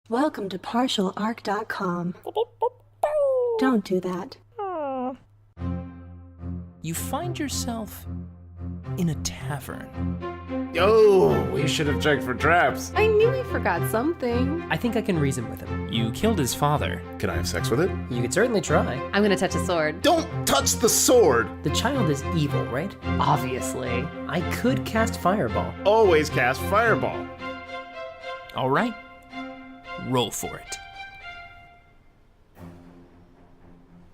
Welcome to partialarc.com. Don't do that. You find yourself in a tavern. Oh, we should have checked for traps. I knew he forgot something. I think I can reason with him. You killed his father. Can I have sex with it? You could certainly try. I'm gonna touch a sword. Don't touch the sword! The child is evil, right? Obviously. I could cast Fireball. Always cast Fireball. All right. Roll for it.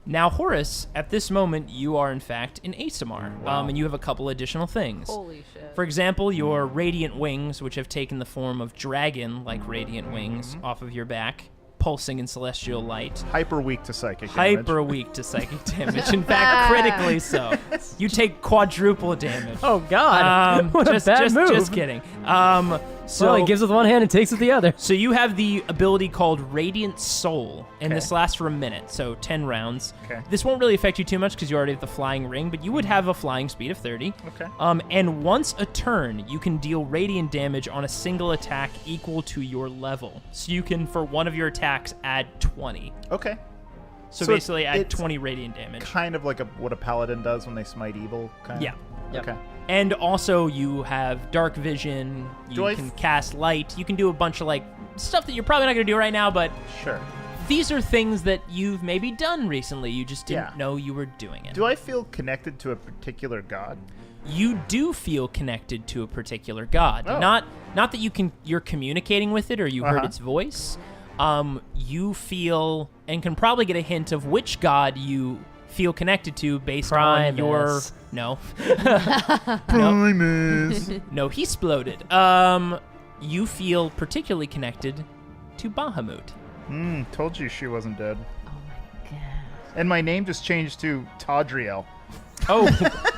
Now, Horace, at this moment, you are in fact in Ysabel, and you have a couple additional things. Holy shit. For example, your radiant wings, which have taken the form of dragon-like radiant wings off of your back, pulsing in celestial light. Hyper weak to psychic damage. Hyper weak to psychic damage. In fact, critically so. You take quadruple damage. Oh, God. What just, a bad just, move. Just kidding. So he gives with one hand and takes with the other. So you have the ability called Radiant Soul, and this lasts for a minute, so 10 rounds. Okay. This won't really affect you too much because you already have the flying ring, but you would have a flying speed of 30. Okay. And once a turn, you can deal radiant damage on a single attack equal to your level. So you can, for one of your attacks, add 20. Okay. So So basically add it's 20 radiant damage. Kind of like what a paladin does when they smite evil, kind of? Yeah. Yep. Okay. And also you have dark vision, Do you I can cast light, you can do a bunch of stuff that you're probably not going to do right now, but Sure. these are things that you've maybe done recently. You just didn't Yeah. know you were doing it. Do I feel connected to a particular god? You do feel connected to a particular god. Oh. Not that you're communicating with it or you heard Uh-huh. its voice. You feel and can probably get a hint of which god you feel connected to based on your Primus. no. Primus. No, he exploded. You feel particularly connected to Bahamut. Told you she wasn't dead. Oh my god. And my name just changed to Tadriel. Oh,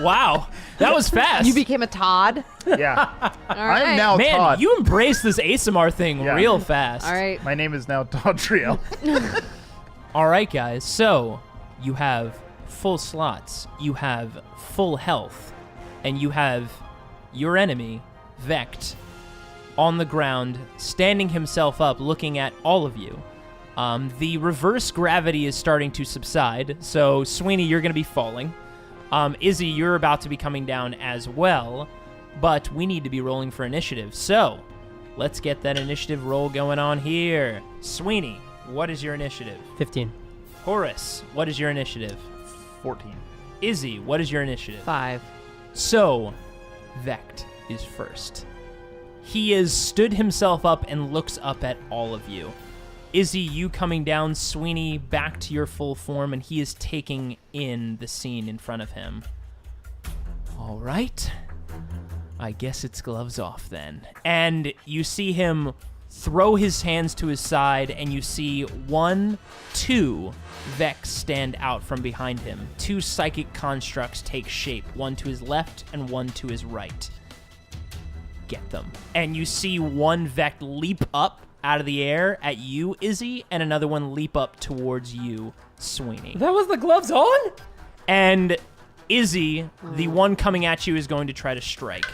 wow. That was fast. You became a Todd? Yeah. All right. I'm now Man, Todd. you embraced this ASMR thing Yeah. real fast. All right. My name is now Tadriel. All right, guys. So you have full slots, you have full health, and you have your enemy, Vect, on the ground, standing himself up, looking at all of you. The reverse gravity is starting to subside, so Sweeney, you're going to be falling. Izzy, you're about to be coming down as well, but we need to be rolling for initiative. So let's get that initiative roll going on here. Sweeney, what is your initiative? 15. Horace, what is your initiative? 14. Izzy, what is your initiative? 5. So, Vect is first. He has stood himself up and looks up at all of you. Izzy, you coming down, Sweeney back to your full form, and he is taking in the scene in front of him. All right. I guess it's gloves off then. And you see him throw his hands to his side, and you see 2 Vex stand out from behind him. 2 psychic constructs take shape, one to his left and one to his right. Get them. And you see one Vect leap up out of the air at you, Izzy, and another one leap up towards you, Sweeney. That was the gloves on? And Izzy, the one coming at you, is going to try to strike.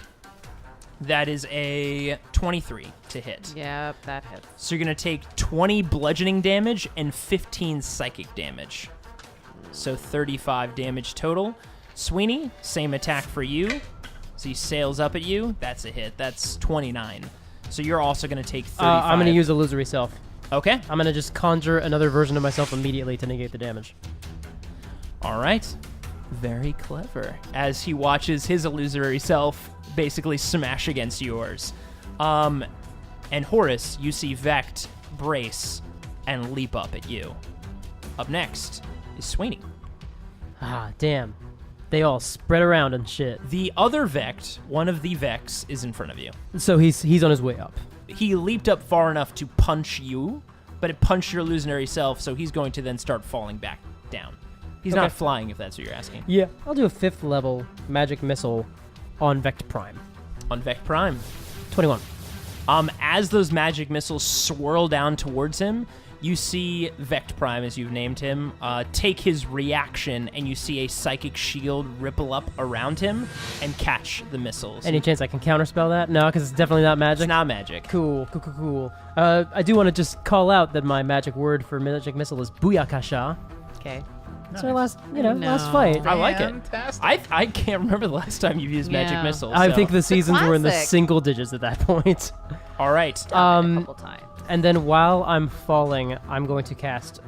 That is a 23 to hit. Yep, that hits. So you're going to take 20 bludgeoning damage and 15 psychic damage. So 35 damage total. Sweeney, same attack for you. So he sails up at you. That's a hit. That's 29. So you're also going to take 35. I'm going to use Illusory Self. Okay. I'm going to just conjure another version of myself immediately to negate the damage. All right. Very clever. As he watches his illusory self basically smash against yours. And Horace, you see Vect brace and leap up at you. Up next is Sweeney. Ah, damn. They all spread around and shit. The other Vect, one of the Vex, is in front of you. So he's on his way up. He leaped up far enough to punch you, but it punched your illusionary self, so he's going to then start falling back down. He's Okay. not flying, if that's what you're asking. Yeah. I'll do a 5th level magic missile on Vect Prime. On Vect Prime. 21. As those magic missiles swirl down towards him, you see Vect Prime, as you've named him, take his reaction, and you see a psychic shield ripple up around him and catch the missiles. Any chance I can counterspell that? No, because it's definitely not magic. It's not magic. Cool. I do want to just call out that my magic word for magic missile is Booyakasha. Okay. It's our last, last No. fight. I like it. Fantastic. I can't remember the last time you've used magic Yeah. missiles. I so- think the seasons were in the classic. single digits at that point. All right. Done it a couple times. And then while I'm falling, I'm going to cast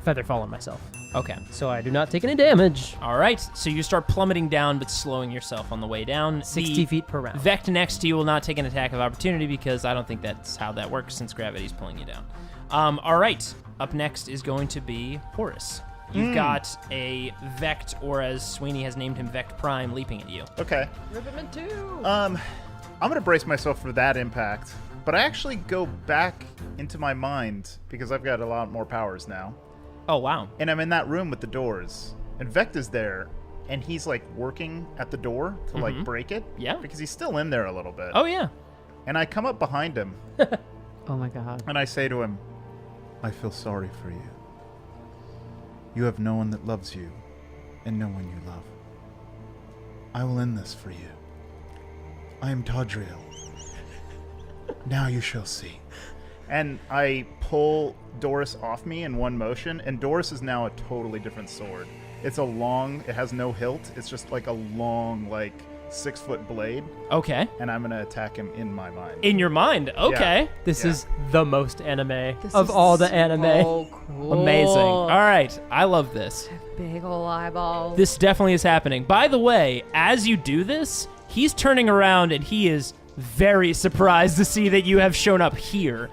Feather Fall on myself. Okay. So I do not take any damage. All right. So you start plummeting down, but slowing yourself on the way down. 60 feet per round. Vect next to you will not take an attack of opportunity because I don't think that's how that works since gravity's pulling you down. All right. Up next is going to be Horace. You've got a Vect, or as Sweeney has named him, Vect Prime, leaping at you. Okay. Rip him in two. I'm gonna brace myself for that impact, but I actually go back into my mind because I've got a lot more powers now, Oh, wow. and I'm in that room with the doors, and Vect is there, and he's like working at the door to like break it. Yeah. Because he's still in there a little bit. Oh, yeah. And I come up behind him Oh my god. and I say to him, "I feel sorry for you. You have no one that loves you, and no one you love. I will end this for you. I am Todriel. Now you shall see." And I pull Doris off me in one motion, and Doris is now a totally different sword. It's it has no hilt. It's just like a long, 6-foot blade, Okay. and I'm gonna attack him in my mind. In your mind. Okay. This Yeah. is the most anime This of is all the anime. so cool. Amazing. All right. I love this. Big ol' eyeballs. This definitely is happening. By the way, as you do this, he's turning around and he is very surprised to see that you have shown up here.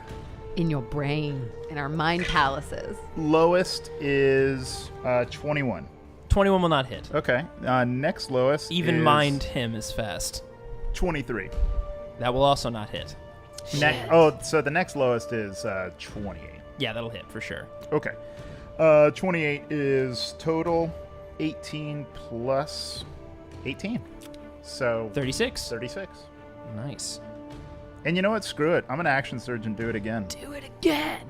in your brain, in our mind palaces. Lowest is 21. 21 will not hit. Okay. Next lowest Even is mind him is fast. 23. That will also not hit. So the next lowest is 28. Yeah, that'll hit for sure. Okay. 28 is total 18 plus 18. So 36. 36. Nice. And you know what? Screw it. I'm an action surge and do it again. Do it again!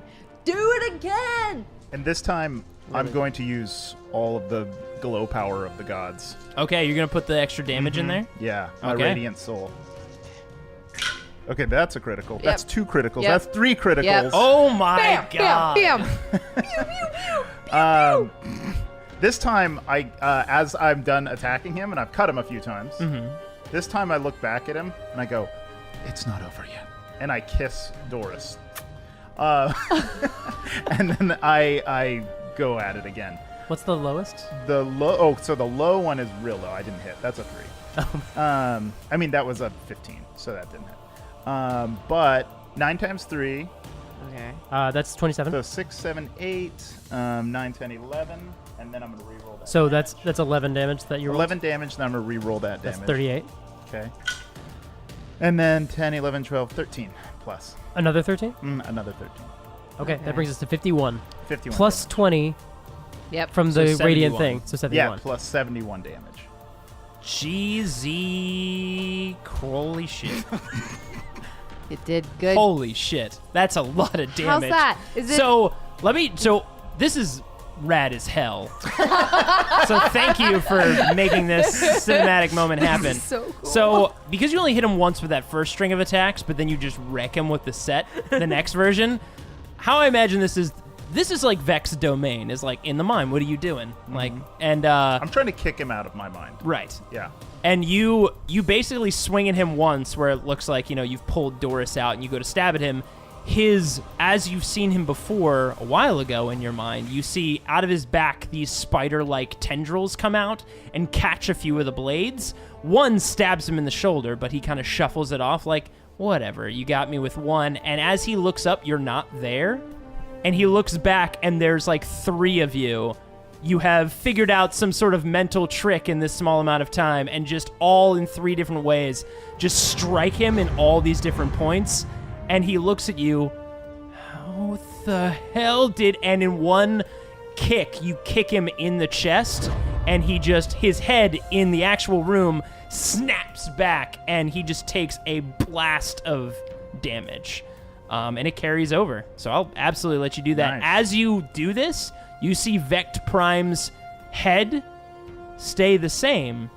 Do it again! And this time, I'm going to use all of the glow power of the gods. Okay, you're going to put the extra damage in there? Yeah, my Okay. Radiant Soul. Okay, that's a critical. Yep. That's 2 criticals. Yep. That's 3 criticals. Yep. Oh my Bam! god. Bam! Bam! This time, as I'm done attacking him, and I've cut him a few times, this time I look back at him and I go, "It's not over yet." And I kiss Doris. And then I go at it again. What's the lowest? The low one is real low. I didn't hit. That's a 3. I mean, that was a 15, so that didn't hit. But 9 times 3, Okay. That's 27. so 6, 7, 8, 9, 10, 11, and then I'm going to re-roll that. So that's 11 damage that you rolled. 11 damage, then I'm going to re-roll that That's damage. 38. Okay. And then 10, 11, 12, 13 plus. Another 13? Another 13. Okay, Okay. that brings us to 51. 51. Plus damage. 20 Yep. from So the radiant 71. thing. So 71. Yeah, plus 71 damage. Jeezy. Holy shit. It did good. Holy shit. That's a lot of How's damage. that? Is it? So this is rad as hell. So thank you for making this cinematic moment happen. So cool. So because you only hit him once with that first string of attacks, but then you just wreck him with the next version, how I imagine this is like Vect's domain, is like, in the mind, what are you doing? I'm trying to kick him out of my mind. Right. Yeah. And you basically swing at him once where it looks like, you've pulled Doris out and you go to stab at him. As you've seen him before a while ago in your mind, you see out of his back these spider-like tendrils come out and catch a few of the blades. One stabs him in the shoulder, but he kind of shuffles it off like, whatever, you got me with one. And as he looks up, you're not there. And he looks back and there's like 3 of you. You have figured out some sort of mental trick in this small amount of time and just all in 3 different ways just strike him in all these different points. And he looks at you. How the hell and in one kick, you kick him in the chest, and his head in the actual room snaps back, and he just takes a blast of damage. and it carries over. So I'll absolutely let you do that. Nice. As you do this, you see Vect Prime's head stay the same,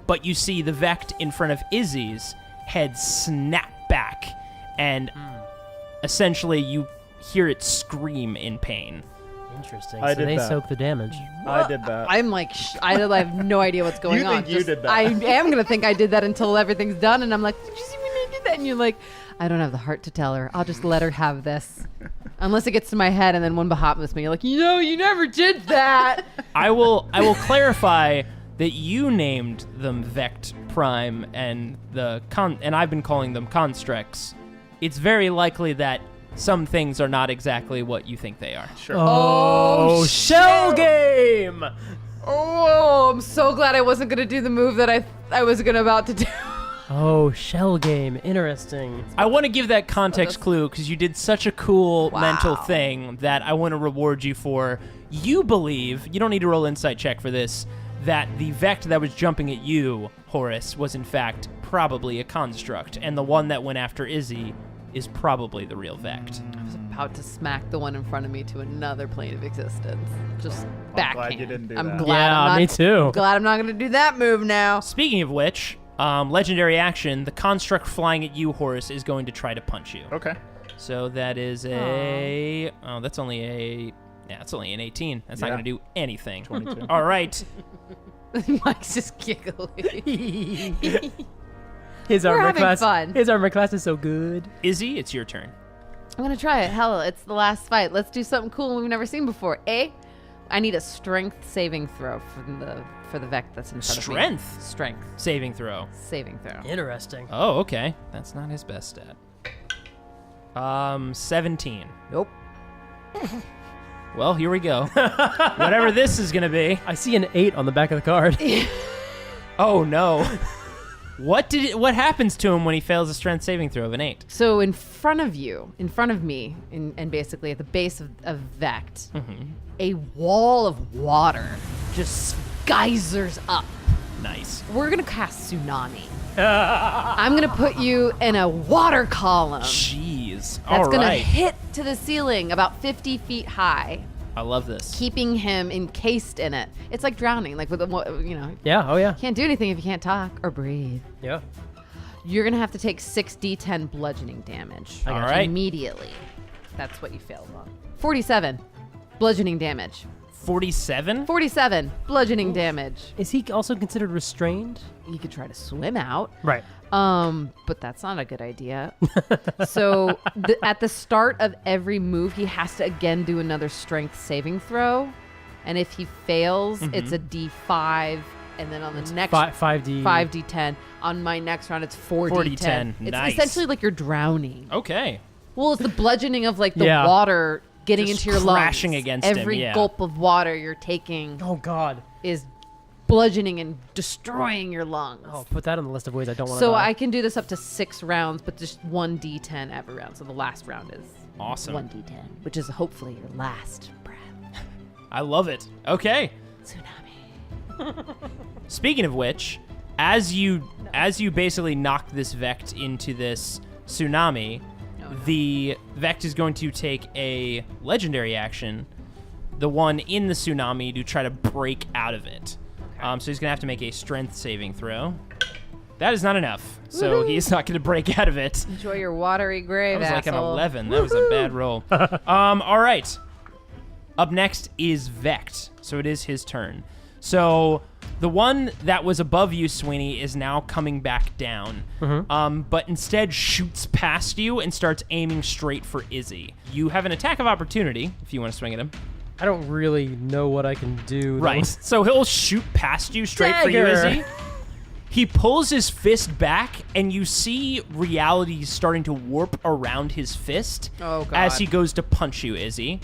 but you see the Vect in front of Izzy's head snap back, and essentially you hear it scream in pain. Interesting. I so did they that. soak the damage. I did that. I'm like, I have no idea what's going You on. think you did that. I am going to think I did that until everything's done. And I'm like, did you see when I did that? And you're like, I don't have the heart to tell her. I'll just let her have this. Unless it gets to my head and then one Bahamut's me. You're like, you never did that. I will clarify that you named them Vect Prime and and I've been calling them constructs. It's very likely that some things are not exactly what you think they are. Sure. Oh, shell game! Oh, I'm so glad I wasn't going to do the move that I was about to do. Oh, shell game. Interesting. I want to give that context clue because you did such a cool mental thing that I want to reward you for. You believe, you don't need to roll insight check for this, that the Vect that was jumping at you, Horace, was in fact probably a construct, and the one that went after Izzy is probably the real Vect. I was about to smack the one in front of me to another plane of existence. Just backhand. glad you didn't do I'm that. glad Yeah, I'm not, me too. Glad I'm not going to do that move now. Speaking of which, legendary action, the construct flying at you, Horace, is going to try to punch you. Okay. So that is that's only it's only an 18. That's not Yeah. going to do anything. 22. All right. Mike's just giggling. His We're armor having class. fun. His armor class is so good. Izzy, it's your turn. I'm going to try it. Hell, it's the last fight. Let's do something cool we've never seen before. I need a strength saving throw for the Vect that's in front of me. Strength? Strength Saving throw. saving throw. Interesting. Oh, okay. That's not his best stat. 17. Nope. Well, here we go. Whatever this is going to be. I see an 8 on the back of the card. Oh, no. What happens to him when he fails a strength saving throw of an 8? So in front of me, and basically at the base of Vect, a wall of water just geysers up. Nice. We're going to cast Tsunami. I'm going to put you in a water column. Jeez. That's All going to right. hit to the ceiling about 50 feet high, I love this. keeping him encased in it. It's like drowning, like with Yeah, oh yeah. can't do anything if you can't talk or breathe. Yeah. You're going to have to take 6d10 bludgeoning damage. All right. Immediately. That's what you failed on. 47 bludgeoning damage. 47? 47 bludgeoning damage. Is he also considered restrained? You could try to swim out. Right. But that's not a good idea. So at the start of every move, he has to again do another strength saving throw. And if he fails, it's a D5. And then on the next 5D. 5d10. On my next round, it's 4d10. 4d10. It's Nice. essentially like you're drowning. Okay. Well, it's the bludgeoning of like the Yeah. water getting Just into your lungs. crashing against him, Every yeah. gulp of water you're taking Oh God. is bludgeoning and destroying your lungs. Oh, put that on the list of ways I don't want to. So I can do this up to 6 rounds, but just 1d10 every round. So the last round is Awesome. 1d10, which is hopefully your last breath. I love it. Okay. Tsunami. Speaking of which, as you basically knock this Vect into this tsunami, the Vect is going to take a legendary action, the one in the tsunami, to try to break out of it. So he's going to have to make a strength saving throw. That is not enough, so he's not going to break out of it. Enjoy your watery grave, That was like an asshole. 11. That was a bad roll. All right. Up next is Vect, so it is his turn. So the one that was above you, Sweeney, is now coming back down, but instead shoots past you and starts aiming straight for Izzy. You have an attack of opportunity if you want to swing at him. I don't really know what I can do. Right. So he'll shoot past you straight for you, Dagger. Izzy. He pulls his fist back, and you see reality starting to warp around his fist as he goes to punch you, Izzy.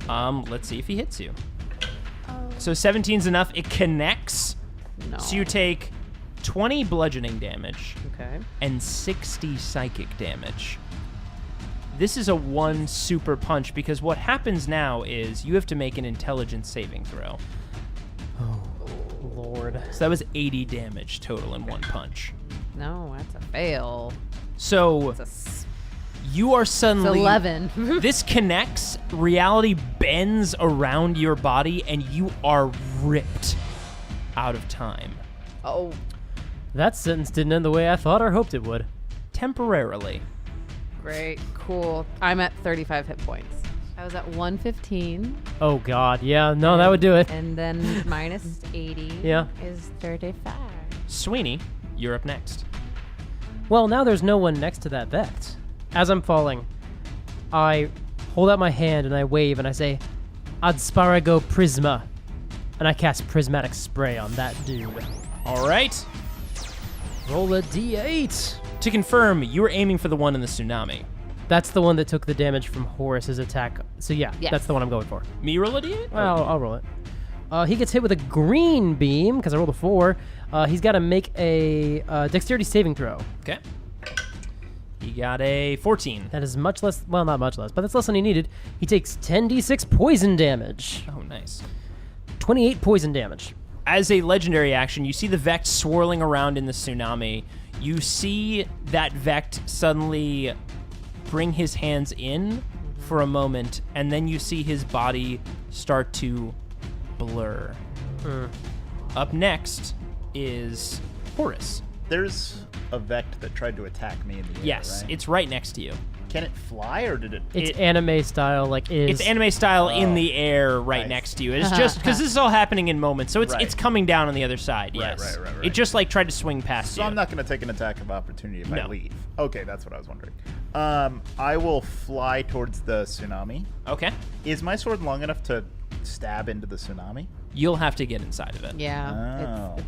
Let's see if he hits you. So 17's enough. It connects. No. So you take 20 bludgeoning damage Okay. and 60 psychic damage. This is a 1 super punch because what happens now is you have to make an intelligence saving throw. Lord. So that was 80 damage total in 1 punch. No, that's a fail. So It's a You are It's suddenly 11. This connects, reality bends around your body, and you are ripped out of time. Oh. That sentence didn't end the way I thought or hoped it would. Temporarily. Great. Cool. I'm at 35 hit points. I was at 115. Oh, God. Yeah, no, that would do it. And then minus 80 Yeah. is 35. Sweeney, you're up next. Well, now there's no one next to that Vect. As I'm falling, I hold out my hand and I wave and I say, Adsparago Prisma. And I cast Prismatic Spray on that dude. All right. Roll a d8. To confirm, you were aiming for the one in the tsunami. That's the one that took the damage from Horace's attack. So yeah, Yes. that's the one I'm going for. Me roll a d8? Well, I'll roll it. He gets hit with a green beam because I rolled a 4. He's got to make a dexterity saving throw. Okay. He got a 14. That is much less, well, not much less, but that's less than he needed. He takes 10d6 poison damage. Oh, nice. 28 poison damage. As a legendary action, you see the Vect swirling around in the tsunami. You see that Vect suddenly bring his hands in for a moment, and then you see his body start to blur. Up next is Horace. There's a Vect that tried to attack me in the air, Yes, right? it's right next to you. Can it fly, or did it... It's anime style, like It's anime style in the air right Nice. next to you. It's just because this is all happening in moments, so it's Right. it's coming down on the other side. Right, Yes, right. It just like tried to swing past So you. I'm not going to take an attack of opportunity if I No. leave. Okay, that's what I was wondering. I will fly towards the tsunami. Okay, Is my sword long enough to stab into the tsunami? you'll have to get inside of it. Yeah. Oh.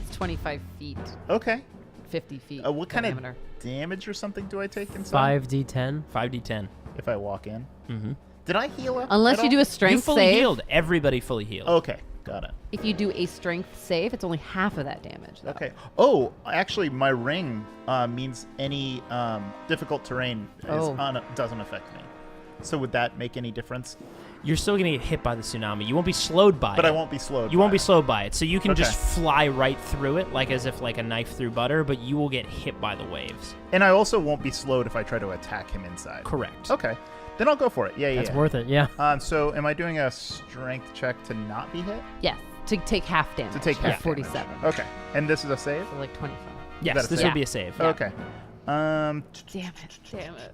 It's 25 feet, Okay. 50 feet. What kind diameter. of damage or something do I take inside? 5d10. 5d10. If I walk in? Mm-hmm. Did I heal up? Unless at you do all? a strength You fully save. healed. Everybody fully healed. Okay, got it. If you do a strength save, it's only half of that damage. Though. Okay. Oh, actually, my ring means any difficult terrain doesn't affect me. So would that make any difference? You're still going to get hit by the tsunami. You won't be slowed by it. But I won't be slowed. You won't by be it. slowed by it. So you can Okay. just fly right through it, like as if like a knife through butter, but you will get hit by the waves. And I also won't be slowed if I try to attack him inside. Correct. Okay. Then I'll go for it. Yeah, That's worth it, yeah. So am I doing a strength check to not be hit? Yes, to take half damage. To take half 47. damage. Okay. And this is a save? So like 25. Yes, that a this save? will be a save. Okay. Damn it.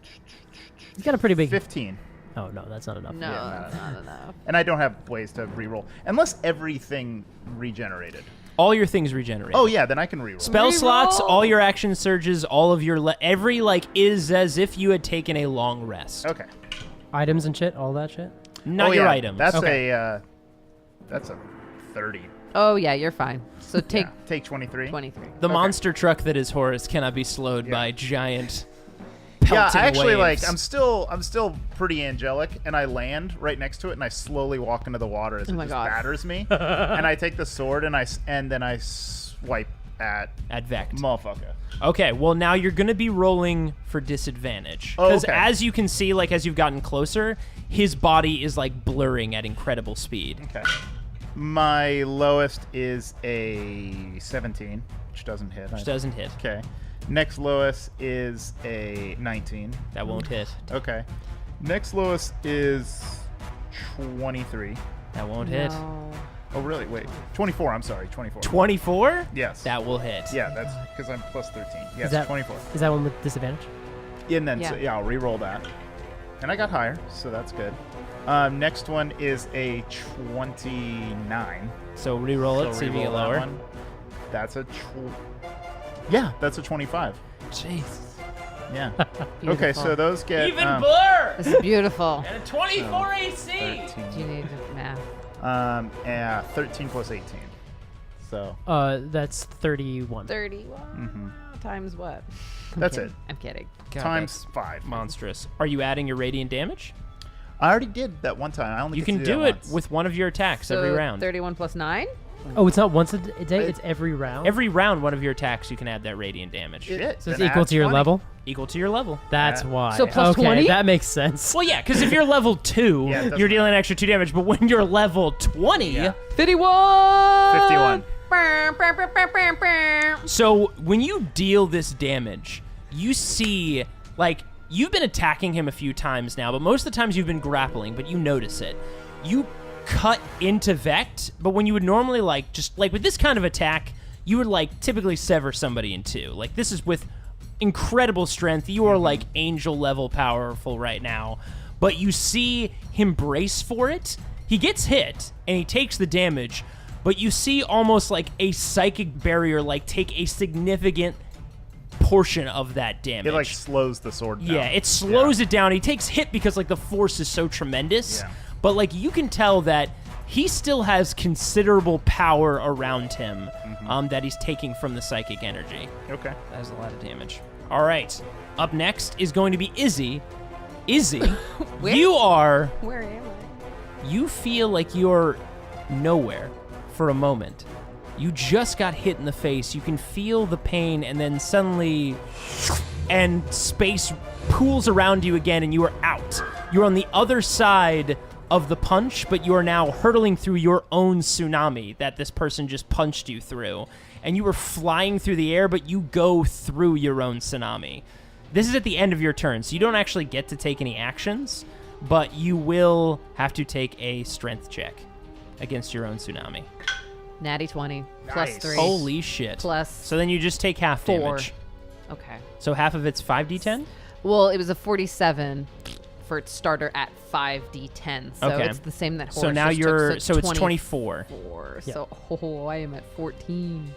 You got a pretty big... 15. Oh, no, that's not enough. No, that's not enough. And I don't have ways to reroll. Unless everything regenerated. All your things regenerate. Oh, yeah, then I can reroll. Spell slots, Reroll. all your action surges, all of your every like is as if you had taken a long rest. Okay. Items and shit, all that shit? Not Oh, your yeah, items. That's Okay. that's a 30. Oh, yeah, you're fine. So take Yeah. Take 23. 23. the okay. monster truck that is Horace cannot be slowed Yeah. by giant Yeah, pelting I actually waves. I'm still pretty angelic, and I land right next to it, and I slowly walk into the water as it my just God. batters me, and I take the sword and then I swipe at at Vect. motherfucker. Okay, well now you're gonna be rolling for disadvantage Oh, because okay. as you can see, like as you've gotten closer, his body is like blurring at incredible speed. Okay. My lowest is a 17, which doesn't hit. Which doesn't hit. Okay. Next lowest is a 19. That won't hit. Okay. Next lowest is 23. That won't hit. No. Oh, really? Wait. 24. I'm sorry. 24. 24? Yes. That will hit. Yeah, that's because I'm plus 13. Yes, Is that 24. Is that one with disadvantage? And then, Yeah. I'll re-roll that. And I got higher, so that's good. Next one is a 29. So re-roll it, see if you re-roll get that lower. one. That's a... Yeah, that's a 25. Jeez. Yeah. Okay, so those get... Even blur! This is beautiful. And a 24 AC! 13. Do you need math? Yeah, 13 plus 18. So, That's 31. 31 times what? that's kidding. it. I'm kidding. God, Times that's 5. monstrous. Are you adding your radiant damage? I already did that one time. I only You get to can do do that it once. with one of your attacks So every round. 31 plus 9? Oh, it's not once a day, it's every round? Every round, one of your attacks, you can add that radiant damage. Shit, So it's then equal add to your 20. level? Equal to your level. That's Yeah. why. So plus okay, 20? that makes sense. Well, yeah, because if you're level 2, Yeah, it doesn't you're dealing an extra 2 damage, but when you're level 20, Yeah. 51! 51. so when you deal this damage, you see Like, you've been attacking him a few times now, but most of the times you've been grappling, but you notice it. You cut into Vect, but when you would normally, like, just, like, with this kind of attack, you would, like, typically sever somebody in two. Like, this is with incredible strength. You are, like, angel-level powerful right now. But you see him brace for it. He gets hit, and he takes the damage, but you see almost like a psychic barrier, like, take a significant portion of that damage. It, like, slows the sword down. Yeah, it slows it down. He takes hit because, like, the force is so tremendous. Yeah. But, like, you can tell that he still has considerable power around him that he's taking from the psychic energy. Okay. That is a lot of damage. All right. Up next is going to be Izzy. Izzy, you are... Where am I? You feel like you're nowhere for a moment. You just got hit in the face. You can feel the pain, and then suddenly... And space pools around you again, and you are out. You're on the other side of the punch, but you are now hurtling through your own tsunami that this person just punched you through. And you were flying through the air, but you go through your own tsunami. This is at the end of your turn, so you don't actually get to take any actions, but you will have to take a strength check against your own tsunami. Natty 20 plus Nice. 3 Holy shit. plus So then you just take half 4. damage. Okay. So half of it's 5d10? Well, it was a 47 for its starter at 5d10, so Okay. it's the same that Horace So now just you're... took, So it's 24. 24. Yeah. So I am at 14.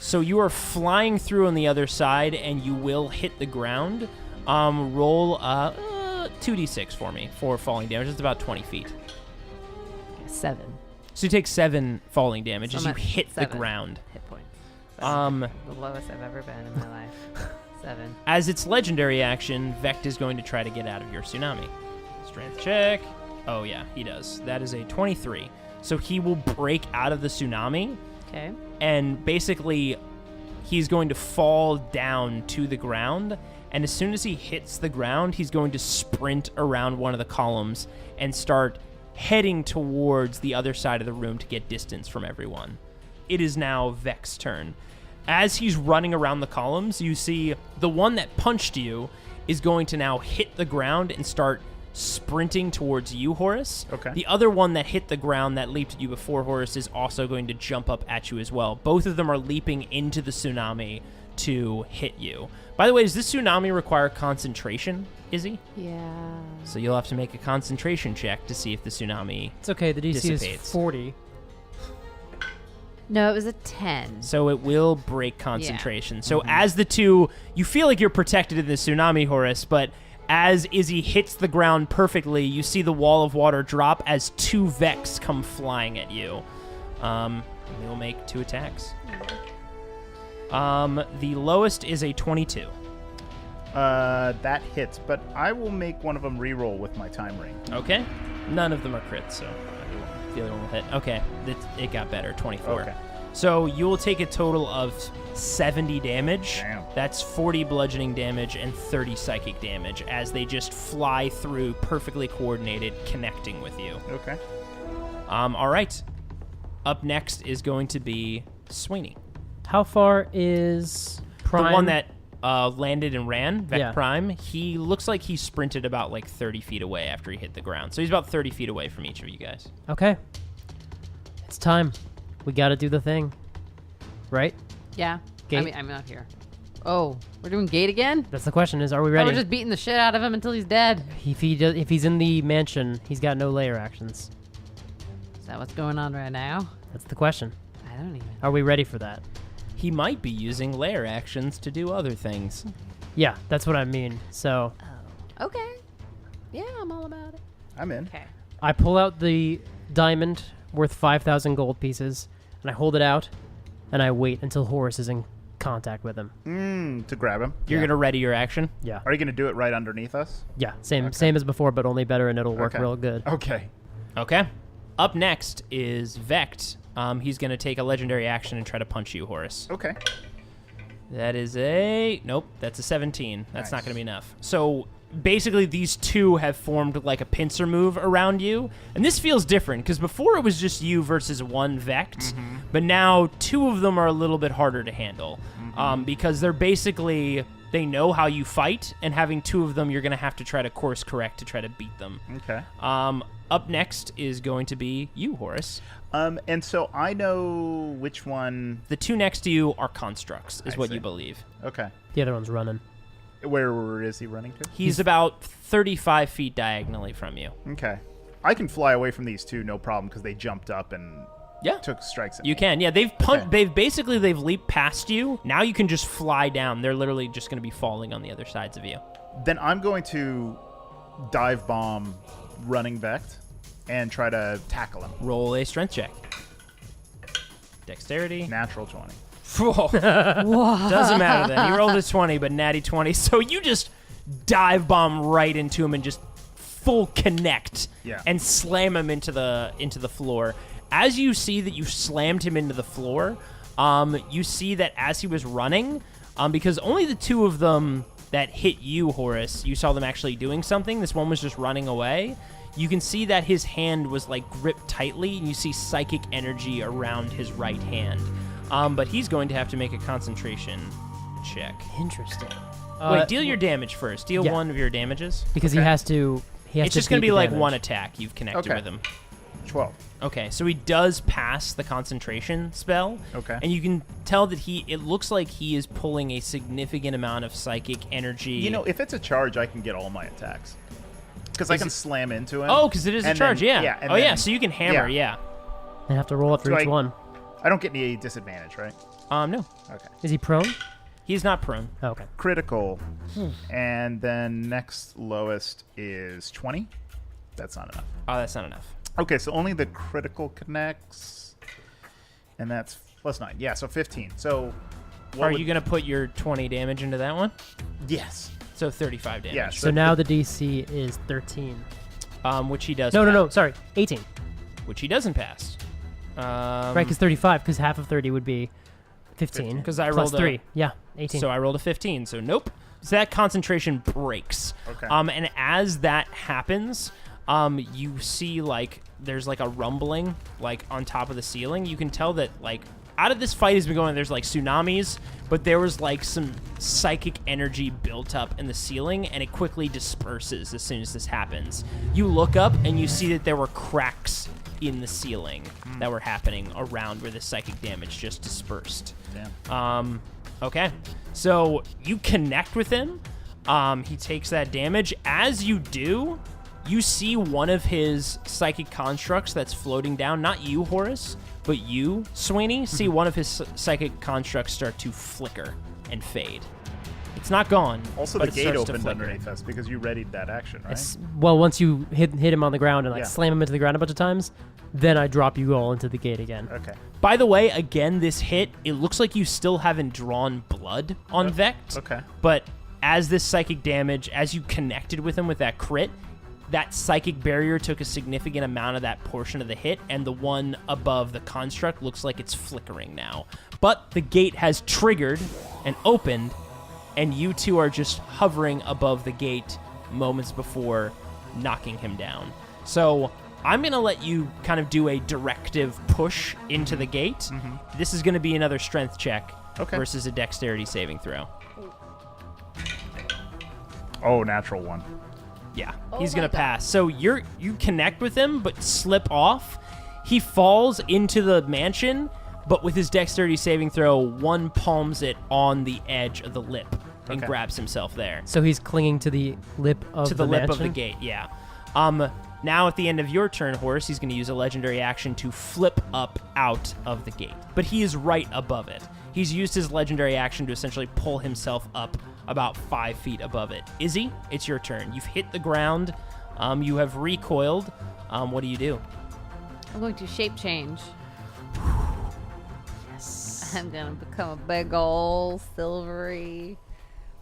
So you are flying through on the other side, and you will hit the ground. Roll 2d6 for me for falling damage. It's about 20 feet. 7 So you take 7 falling damage So as I'm you at hit 7 the ground. hit points. The lowest I've ever been in my life. 7. As its legendary action, Vect is going to try to get out of your tsunami. Strength check. Oh, yeah, he does. That is a 23. So he will break out of the tsunami, Okay. and basically he's going to fall down to the ground, and as soon as he hits the ground, he's going to sprint around one of the columns and start heading towards the other side of the room to get distance from everyone. It is now Vect's turn. As he's running around the columns, you see the one that punched you is going to now hit the ground and start sprinting towards you, Horace. Okay. The other one that hit the ground that leaped at you before, Horace, is also going to jump up at you as well. Both of them are leaping into the tsunami to hit you. By the way, does this tsunami require concentration, Izzy? Yeah. So you'll have to make a concentration check to see if the tsunami... It's okay. The DC Dissipates. is 40. No, it was a 10. So it will break concentration. So as the two... You feel like you're protected in the tsunami, Horace, but as Izzy hits the ground perfectly, you see the wall of water drop as 2 Vects come flying at you. You'll make 2 attacks. The lowest is a 22. That hits, but I will make one of them reroll with my time ring. Okay. None of them are crits, so the other one will hit. Okay, it got better, 24. Okay. So you will take a total of 70 damage. Damn. That's 40 bludgeoning damage and 30 psychic damage as they just fly through, perfectly coordinated, connecting with you. Okay. All right. Up next is going to be Sweeney. How far is Prime? The one that landed and ran, Vect Yeah. Prime, he looks like he sprinted about like 30 feet away after he hit the ground. So he's about 30 feet away from each of you guys. Okay. It's time. We got to do the thing. Right? Yeah. Gate? I mean, I'm not here. Oh, we're doing gate again? That's the question is, are we Oh, ready? we're just beating the shit out of him until he's dead. If he's in the mansion, he's got no layer actions. Is that what's going on right now? That's the question. I don't even. Are we ready for that? He might be using lair actions to do other things. Yeah, that's what I mean. So Okay. Yeah, I'm all about it. I'm in. Okay. I pull out the diamond worth 5,000 gold pieces, and I hold it out, and I wait until Horace is in contact with him. To grab him. You're going to ready your action? Yeah. Are you going to do it right underneath us? Yeah, same as before, but only better, and it'll work Okay. real good. Okay. Okay. Up next is Vect. He's going to take a legendary action and try to punch you, Horace. Okay. That is a... Nope, that's a 17. That's not Nice. going to be enough. So basically these two have formed like a pincer move around you. And this feels different because before it was just you versus one Vect. But now 2 of them are a little bit harder to handle because they're basically they know how you fight, and having 2 of them, you're going to have to try to course correct to try to beat them. Okay. Up next is going to be you, Horace. And so I know which one. The 2 next to you are constructs, is what see. you believe. Okay. The other one's running. Where is he running to? He's about 35 feet diagonally from you. Okay. I can fly away from these 2, no problem, because they jumped up and Yeah. took strikes at You me. can, yeah. They've Okay. They've leaped past you. Now you can just fly down. They're literally just going to be falling on the other sides of you. Then I'm going to dive bomb running Vect and try to tackle him. Roll a strength check. Dexterity. Natural 20. Doesn't matter then. He rolled a 20, but natty 20. So you just dive bomb right into him and just full connect and slam him into the floor. As you see that you slammed him into the floor, you see that as he was running, because only the 2 of them that hit you, Horace, you saw them actually doing something. This one was just running away. You can see that his hand was like gripped tightly, and you see psychic energy around his right hand. But he's going to have to make a concentration check. Interesting. Wait, deal your damage first. Deal yeah. 1 of your damages. Because he has to. It's just going to be like 1 attack you've connected with him. 12. Okay, so he does pass the concentration spell. Okay. And you can tell that it looks like he is pulling a significant amount of psychic energy. You know, if it's a charge, I can get all my attacks. Because I can slam into him. Oh, because it is a charge, yeah. and oh, yeah, then- so you can hammer, yeah. I have to roll up for Do each one. I don't get any disadvantage, right? No. Okay. Is he prone? He's not prone. Oh, okay. Critical. And then next lowest is 20. That's not enough. Oh, that's not enough. Okay, so only the critical connects. And that's plus 9. Yeah, so 15. So Are you going to put your 20 damage into that one? Yes. So 35 damage. Yeah, So now the DC is 13. Which he does No, sorry. 18. Which he doesn't pass. Right, because 35, because half of 30 would be 15. 'Cause I plus rolled a- 3. Yeah, 18. So I rolled a 15, so nope. So that concentration breaks. Okay. And as that happens, you see like there's like a rumbling like on top of the ceiling. You can tell that like out of this fight has been going, there's like tsunamis, but there was like some psychic energy built up in the ceiling, and it quickly disperses as soon as this happens. You look up and you see that there were cracks in the ceiling that were happening around where the psychic damage just dispersed. Damn. Okay, so you connect with him. He takes that damage. As you do, you see one of his psychic constructs that's floating down. Not you, Horace, but you, Sweeney, see one of his psychic constructs start to flicker and fade. It's not gone. Also, but the it gate starts to opened flicker. underneath us because you readied that action, right? Well, once you hit him on the ground and like Yeah. slam him into the ground a bunch of times, then I drop you all into the gate again. Okay. By the way, again, this hit, it looks like you still haven't drawn blood on Vect. Okay. But as this psychic damage, as you connected with him with that crit, that psychic barrier took a significant amount of that portion of the hit, and the one above the construct looks like it's flickering now. But the gate has triggered and opened, and you two are just hovering above the gate moments before knocking him down. So I'm going to let you kind of do a directive push into the gate. This is going to be another strength check versus a dexterity saving throw. Oh, natural 1. Yeah, he's going to pass. So you connect with him, but slip off. He falls into the mansion, but with his dexterity saving throw, one palms it on the edge of the lip and grabs himself there. So he's clinging to the lip of The lip of the mansion? gate, yeah. Now at the end of your turn, Horace, he's going to use a legendary action to flip up out of the gate. But he is right above it. He's used his legendary action to essentially pull himself up about 5 feet above it. Izzy, it's your turn. You've hit the ground. You have recoiled. What do? I'm going to shape change. Yes. I'm going to become a big old silvery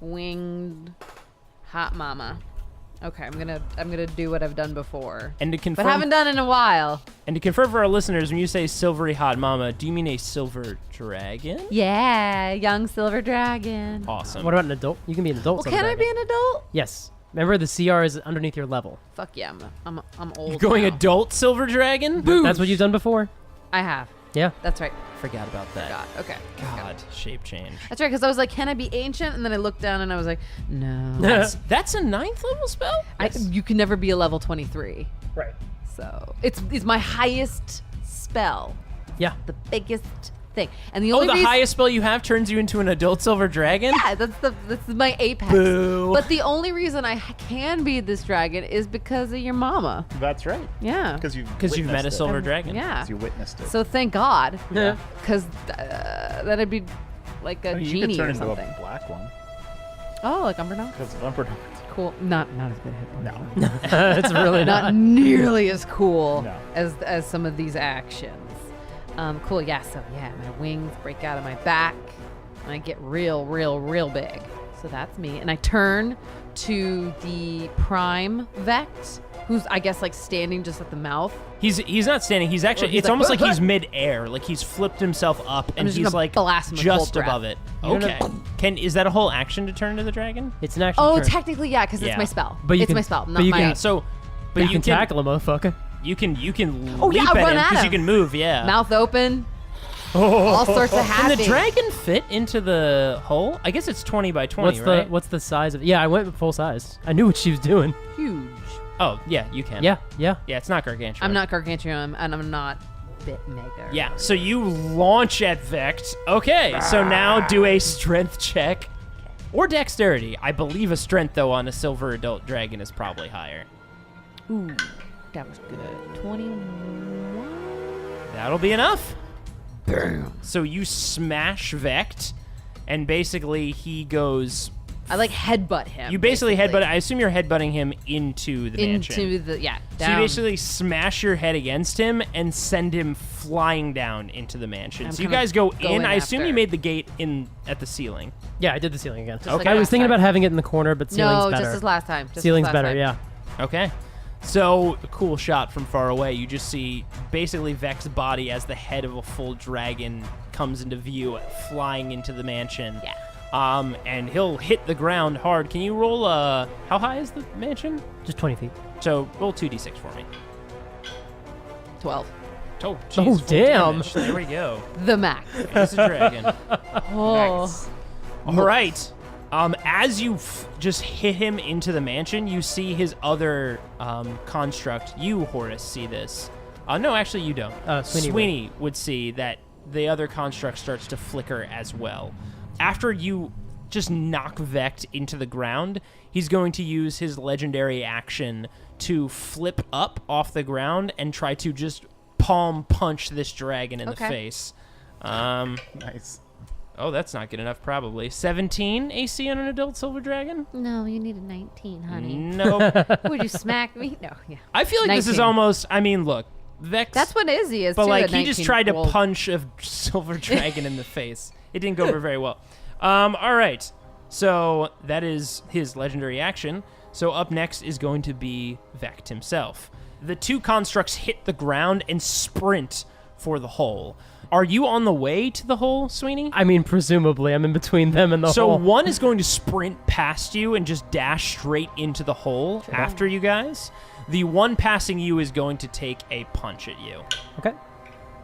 winged hot mama. Okay, I'm gonna do what I've done before, And to but confirm, haven't done in a while. And to confirm for our listeners, when you say silvery hot mama, do you mean a silver dragon? Yeah, young silver dragon. Awesome. What about an adult? You can be an adult. Well, silver can I dragon. be an adult? Yes. Remember, the CR is underneath your level. Fuck yeah, I'm old. You're going now. adult silver dragon? That's what you've done before? I have. Yeah. That's right. Forgot about that. God. Okay. God, shape change. That's right, because I was like, can I be ancient? And then I looked down and I was like, no. That's a 9th level spell? You can never be a level 23. Right. So it's my highest spell. Yeah. The biggest thing. And the Oh, only the reason, highest spell you have turns you into an adult silver dragon? Yeah, that's my apex. Boo. But the only reason I can be this dragon is because of your mama. That's right. Yeah. Because Because you've met a silver dragon. Yeah. You witnessed it. So thank God. Yeah. Because then I'd be like a you genie could turn or into something. a black one. Oh, like Umbreon? Because of Umbreon. Cool. Not as good a hit. No. It's really Not not. nearly as cool No. as some of these actions. Cool. Yeah. So yeah, my wings break out of my back, and I get real big. So that's me, and I turn to the prime Vect, who's I guess like standing just at the mouth. He's not standing. He's actually. he's It's like, almost like he's mid-air. Like he's flipped himself up, and just he's gonna like blast him with just cold breath. above it. You're Okay. Is that a whole action to turn to the dragon? It's an action Oh, turn. technically, yeah, because Yeah. it's my spell. But you it's can- my spell, but not you my. can- Yeah. So, but you can tackle a motherfucker. You can Oh, yeah, leap I'll at run him at because you him. can move. Yeah. Mouth open. All sorts of Can happy. the dragon fit into the hole? I guess it's 20 by 20, right? What's the size of? Yeah, I went full size. I knew what she was doing. Huge. Oh, yeah, you can. Yeah. Yeah, it's not gargantuan. I'm not gargantuan, and I'm not bit mega. Yeah, so you launch at Vect. Okay, so now do a strength check. Or dexterity. I believe a strength, though, on a silver adult dragon is probably higher. Ooh, that was good. 21. That'll be enough. Damn. So you smash Vect, and basically he goes... I like headbutt him. You basically headbutt... I assume you're headbutting him into the mansion. into the So down. you basically smash your head against him and send him flying down into the mansion. I'm so you kinda guys go going in. I assume after. you made the gate in at the ceiling. Yeah, I did the ceiling again. Just like Okay. I was last thinking time. about having it in the corner, but ceiling's No, better. just as last time. Just as ceiling's last better, time. yeah. Okay. So, a cool shot from far away. You just see basically Vec's body as the head of a full dragon comes into view, flying into the mansion. Yeah. And he'll hit the ground hard. Can you roll, how high is the mansion? Just 20 feet. So, roll 2d6 for me. 12. Oh, Oh, full damn. damage. There we go. The max. It's a dragon. Oh. All right. As you just hit him into the mansion, you see his other construct. You, Horace, see this. No, actually, you don't. Sweeney would see that the other construct starts to flicker as well. After you just knock Vect into the ground, he's going to use his legendary action to flip up off the ground and try to just palm punch this dragon in the face. Nice. Oh, that's not good enough, probably. 17 AC on an adult silver dragon? No, you need a 19, honey. Nope. Would you smack me? No, yeah. I feel like this is 19. almost, I mean, look, Vex. That's what Izzy is, But, too, like, a he just 19 tried to roll. punch a silver dragon in the face. It didn't go over very well. All right. So that is his legendary action. So up next is going to be Vect himself. The two constructs hit the ground and sprint for the hole. Are you on the way to the hole, Sweeney? I mean, presumably, I'm in between them and the So hole. one is going to sprint past you and just dash straight into the hole after you guys. The one passing you is going to take a punch at you. Okay.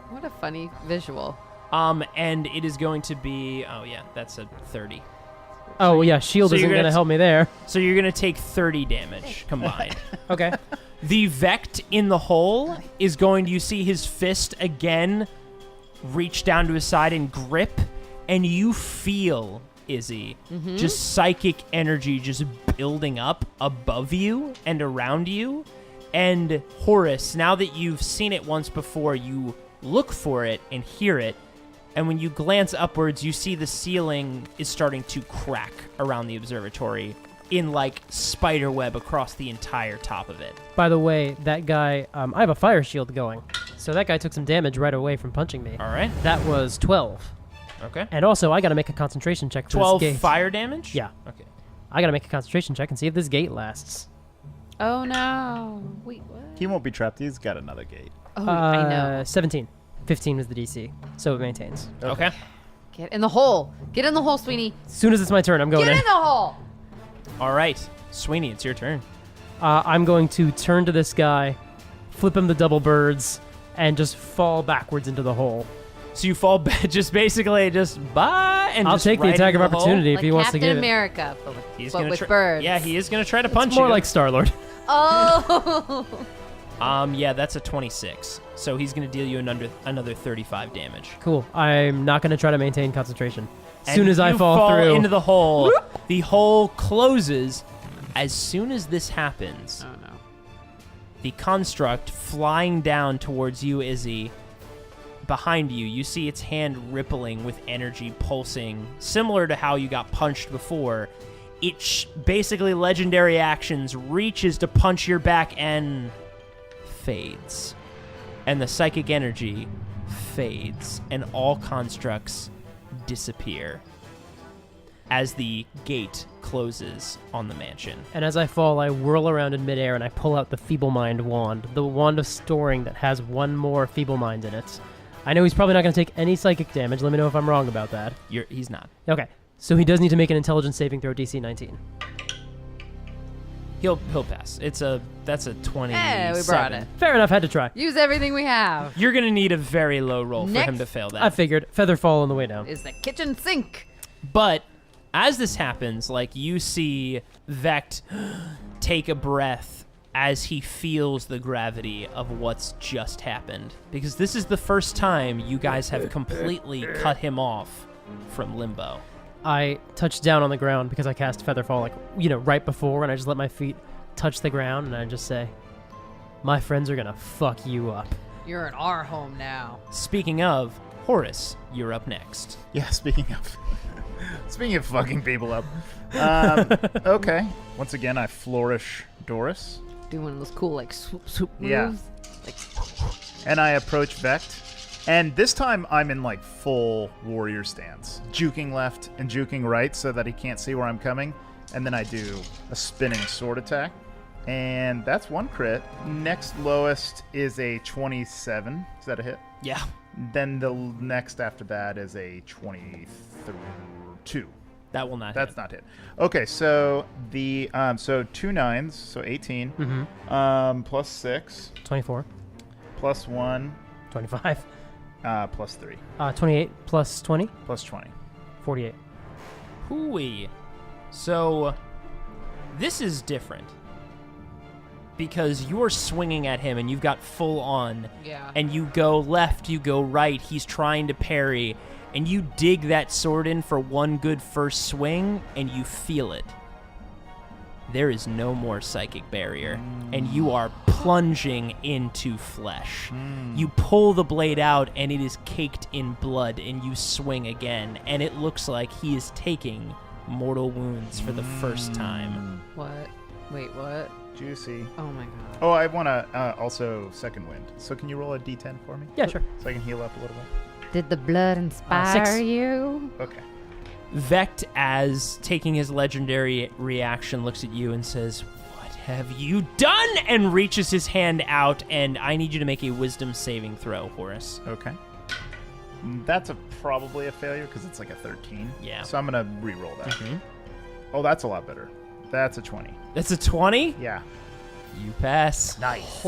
What a funny visual. And it is going to be, oh yeah, that's a 30. Oh, yeah, shield So isn't you're going gonna to help me there. So you're going to take 30 damage combined. Okay. The Vect in the hole is going to, you see his fist again reach down to his side and grip, and you feel, Izzy, just psychic energy just building up above you and around you. And Horace, now that you've seen it once before, you look for it and hear it, and when you glance upwards, you see the ceiling is starting to crack around the observatory in, like, spider web across the entire top of it. By the way, that guy, I have a fire shield going. So that guy took some damage right away from punching me. All right. That was 12. Okay. And also, I got to make a concentration check for 12 this gate. fire damage? Yeah. Okay. I got to make a concentration check and see if this gate lasts. Oh, no. Wait, what? He won't be trapped. He's got another gate. Oh, I know. 17. 15 was the DC, so it maintains. Okay. Get in the hole. Get in the hole, Sweeney. As soon as it's my turn, I'm going Get in. in the hole. All right. Sweeney, it's your turn. I'm going to turn to this guy, flip him the double birds, and just fall backwards into the hole. So you fall back, just basically just bye, and I'll just take the right attack of into the hole. opportunity if Like he wants to Captain give America, but He's but gonna with try- birds. Yeah, he is gonna try to punch it. More you. like Star-Lord. Oh. Yeah, that's a 26. So he's gonna deal you another 35 damage. Cool. I'm not going to try to maintain concentration. As And soon as I you fall through. into the hole, the hole closes. As soon as this happens, Oh no. the construct flying down towards you, Izzy. Behind you, you see its hand rippling with energy pulsing, similar to how you got punched before. It basically legendary actions reaches to punch your back and fades. And the psychic energy fades, and all constructs disappear as the gate closes on the mansion. And as I fall, I whirl around in midair and I pull out the Feeble Mind wand, the wand of storing that has one more Feeble Mind in it. I know he's probably not going to take any psychic damage. Let me know if I'm wrong about that. He's not. Okay, so he does need to make an intelligence saving throw, DC 19. He'll pass. That's a 20. Hey, we brought it. Fair enough, had to try. Use everything we have. You're gonna need a very low roll for Next- him to fail that. I figured. Feather fall on the way down. Is the kitchen sink. But as this happens, like you see Vect take a breath as he feels the gravity of what's just happened. Because this is the first time you guys have completely cut him off from limbo. I touch down on the ground because I cast Feather Fall, right before, and I just let my feet touch the ground, and I just say, my friends are gonna fuck you up. You're in our home now. Speaking of, Horace, you're up next. Yeah, speaking of fucking people up. Okay. Once again, I flourish Doris. Do one of those cool, like, swoop moves. Yeah. Like, And I approach Vect. And this time I'm in like full warrior stance. Juking left and juking right so that he can't see where I'm coming. And then I do a spinning sword attack. And that's one crit. Next lowest is a 27. Is that a hit? Yeah. Then the next after that is a 22. That will not That's hit. not hit. Okay, so the so 2 9s, so 18. Plus 6, 24, plus 1, 25, plus 3, 28 plus 20, plus 20. 48. Hooey. So, this is different. Because you're swinging at him and you've got full on. yeah. And you go left, you go right, he's trying to parry, and you dig that sword in for one good first swing, and you feel it. There is no more psychic barrier, and you are plunging into flesh. You pull the blade out, and it is caked in blood, and you swing again, and it looks like he is taking mortal wounds for the first time. What? Wait, what? Juicy. Oh my god. Oh, I want to also second wind. So can you roll a d10 for me? Yeah, sure. So I can heal up a little bit. Did the blood inspire 6. you? Okay. Vect, as taking his legendary reaction, looks at you and says, "What have you done?" and reaches his hand out, and I need you to make a wisdom saving throw, Horace. Okay. That's probably a failure because it's like a 13. Yeah. So I'm going to re-roll that. Oh, that's a lot better. That's a 20. That's a 20? Yeah. You pass. Nice.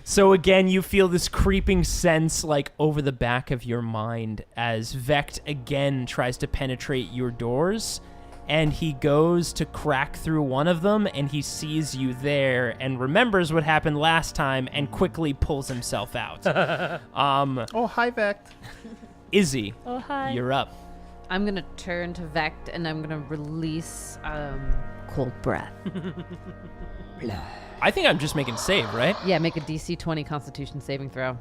So again, you feel this creeping sense like over the back of your mind as Vect again tries to penetrate your doors, and he goes to crack through one of them, and he sees you there and remembers what happened last time and quickly pulls himself out. Oh, hi, Vect. Izzy, Oh, hi. you're up. I'm gonna turn to Vect and I'm gonna release cold breath. I think I'm just making a save, right? Yeah, make a DC 20 Constitution saving throw.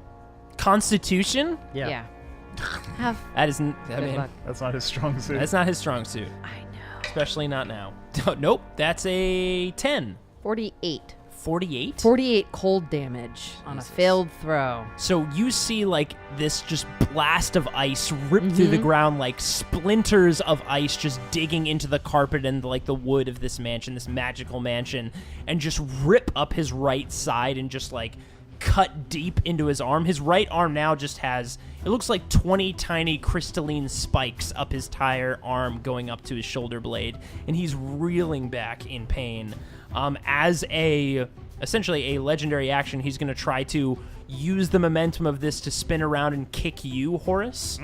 Constitution? Yeah. Have That isn't, I good mean, luck. That's not his strong suit. that's not his strong suit, I know. especially not now. Nope, that's a 10. 48. 48? 48 cold damage on a failed throw. So you see like this just blast of ice rip through the ground, like splinters of ice just digging into the carpet and like the wood of this mansion, this magical mansion, and just rip up his right side and just like cut deep into his arm. His right arm now just has, it looks like 20 tiny crystalline spikes up his entire arm going up to his shoulder blade, and he's reeling back in pain. As a essentially a legendary action. He's going to try to use the momentum of this to spin around and kick you, Horace,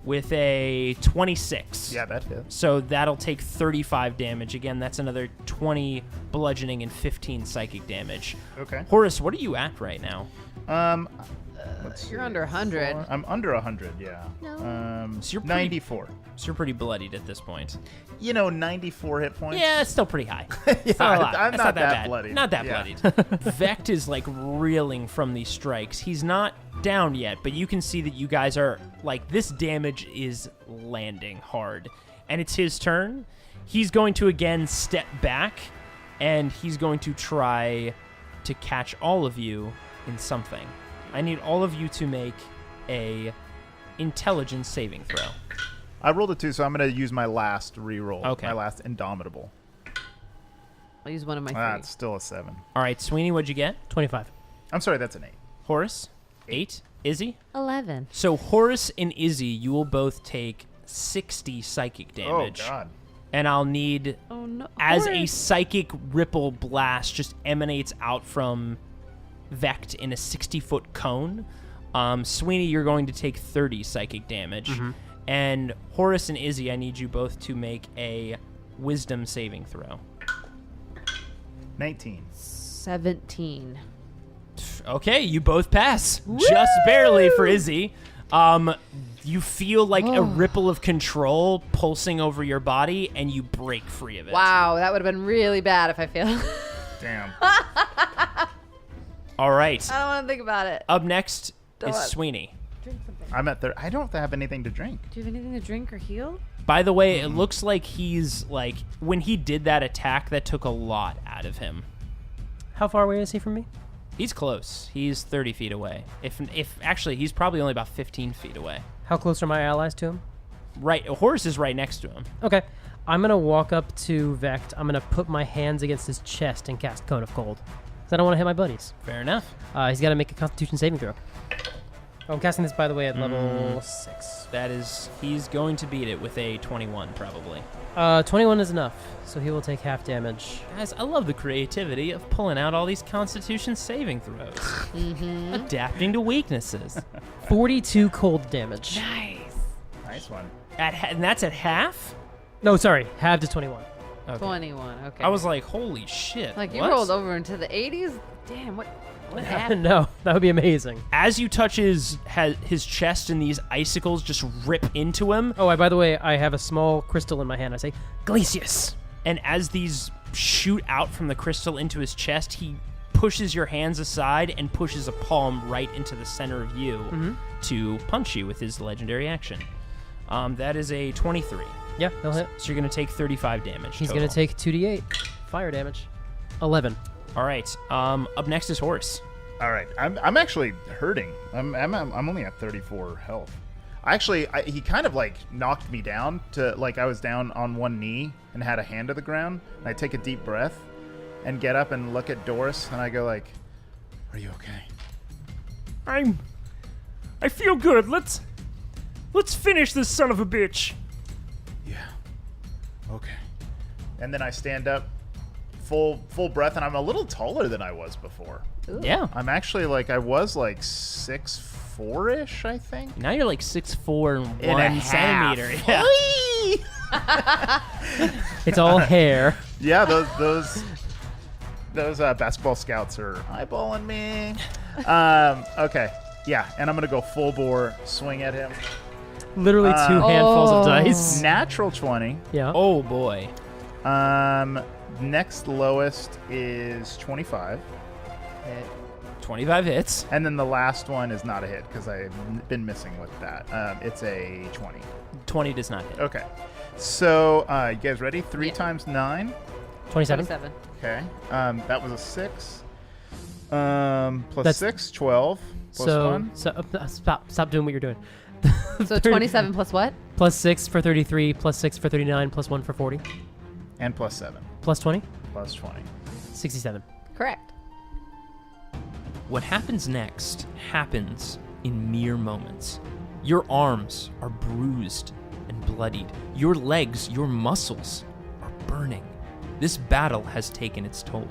with a 26. Yeah, that hits. So that'll take 35 damage. Again, that's another 20 bludgeoning and 15 psychic damage. Okay. Horace, what are you at right now? You're under 100. I'm under 100, yeah. No. So you're pretty- 94. So you're pretty bloodied at this point. 94 hit points. Yeah, it's still pretty high. It's not a lot. I'm It's not that bad. bloodied. Not that Yeah. bloodied. Vect is like reeling from these strikes. He's not down yet, but you can see that you guys are like, this damage is landing hard. And it's his turn. He's going to again step back, and he's going to try to catch all of you in something. I need all of you to make a intelligence saving throw. I rolled a 2, so I'm going to use my last reroll. Okay. My last Indomitable. I'll use one of my 3. That's still a 7. All right, Sweeney, what'd you get? 25. I'm sorry, that's an 8. Horace? 8. Izzy? 11. So Horace and Izzy, you will both take 60 psychic damage. Oh, God. And I'll need, Oh, no. as a Horace. psychic ripple blast just emanates out from Vect in a 60-foot cone, Sweeney, you're going to take 30 psychic damage. And Horace and Izzy, I need you both to make a wisdom saving throw. 19. 17. Okay, you both pass. Just barely for Izzy. You feel like a ripple of control pulsing over your body, and you break free of it. Wow, that would have been really bad if I failed. Damn. All right. I don't want to think about it. Up next is Don't. Sweeney. Drink something. I'm at 30. I don't have anything to drink. Do you have anything to drink or heal? By the way, it looks like he's like, when he did that attack, that took a lot out of him. How far away is he from me? He's close. He's 30 feet away. If actually, he's probably only about 15 feet away. How close are my allies to him? Right, Horace is right next to him. Okay. I'm going to walk up to Vect. I'm going to put my hands against his chest and cast Cone of Cold. Because I don't want to hit my buddies. Fair enough. He's got to make a Constitution saving throw. I'm casting this, by the way, at level 6. That is, he's going to beat it with a 21, probably. 21 is enough, so he will take half damage. Guys, I love the creativity of pulling out all these Constitution saving throws. Adapting to weaknesses. 42 cold damage. Nice one. And that's at half? No, sorry. Halved to 21. Okay. 21. Okay. I was like, holy shit. like, you what? rolled over into the 80s? Damn, what happened? No, that would be amazing. As you touch his chest and these icicles just rip into him, Oh, by the way, I have a small crystal in my hand. I say, Glacius. and as these shoot out from the crystal into his chest, he pushes your hands aside and pushes a palm right into the center of you to punch you with his legendary action. That is a 23. Yeah, he'll hit. So you're going to take 35 damage. He's total. going to take 2d8 fire damage. 11. All right. Up next is Horace. All right. I'm actually hurting. I'm only at 34 health. He kind of like knocked me down to like I was down on one knee and had a hand to the ground. And I take a deep breath and get up and look at Doris and I go like, "Are you okay?" I feel good. Let's finish this son of a bitch. Yeah. Okay. And then I stand up, full breath, and I'm a little taller than I was before. Yeah. I'm actually like I was like 6'4"-ish, I think. Now you're like 6'4" and And a 1 half. centimeter. Yeah. It's all hair. Yeah, those basketball scouts are eyeballing me. Okay. Yeah, and I'm gonna go full bore, swing at him. Literally 2 handfuls of dice. Natural 20. Yeah. Oh boy. Next lowest is 25. 25 hits. And then the last one is not a hit because I've been missing with that. It's a 20. 20 does not hit. Okay. So, you guys ready? 3 times 9. 27. 27. Okay. That was a 6. Plus That's- 6, 12. Plus 1. Stop doing what you're doing. So 27 plus what? Plus 6 for 33, plus 6 for 39, plus 1 for 40. And plus 7. Plus 20? Plus 20. 67. Correct. What happens next happens in mere moments. Your arms are bruised and bloodied. Your legs, your muscles are burning. This battle has taken its toll.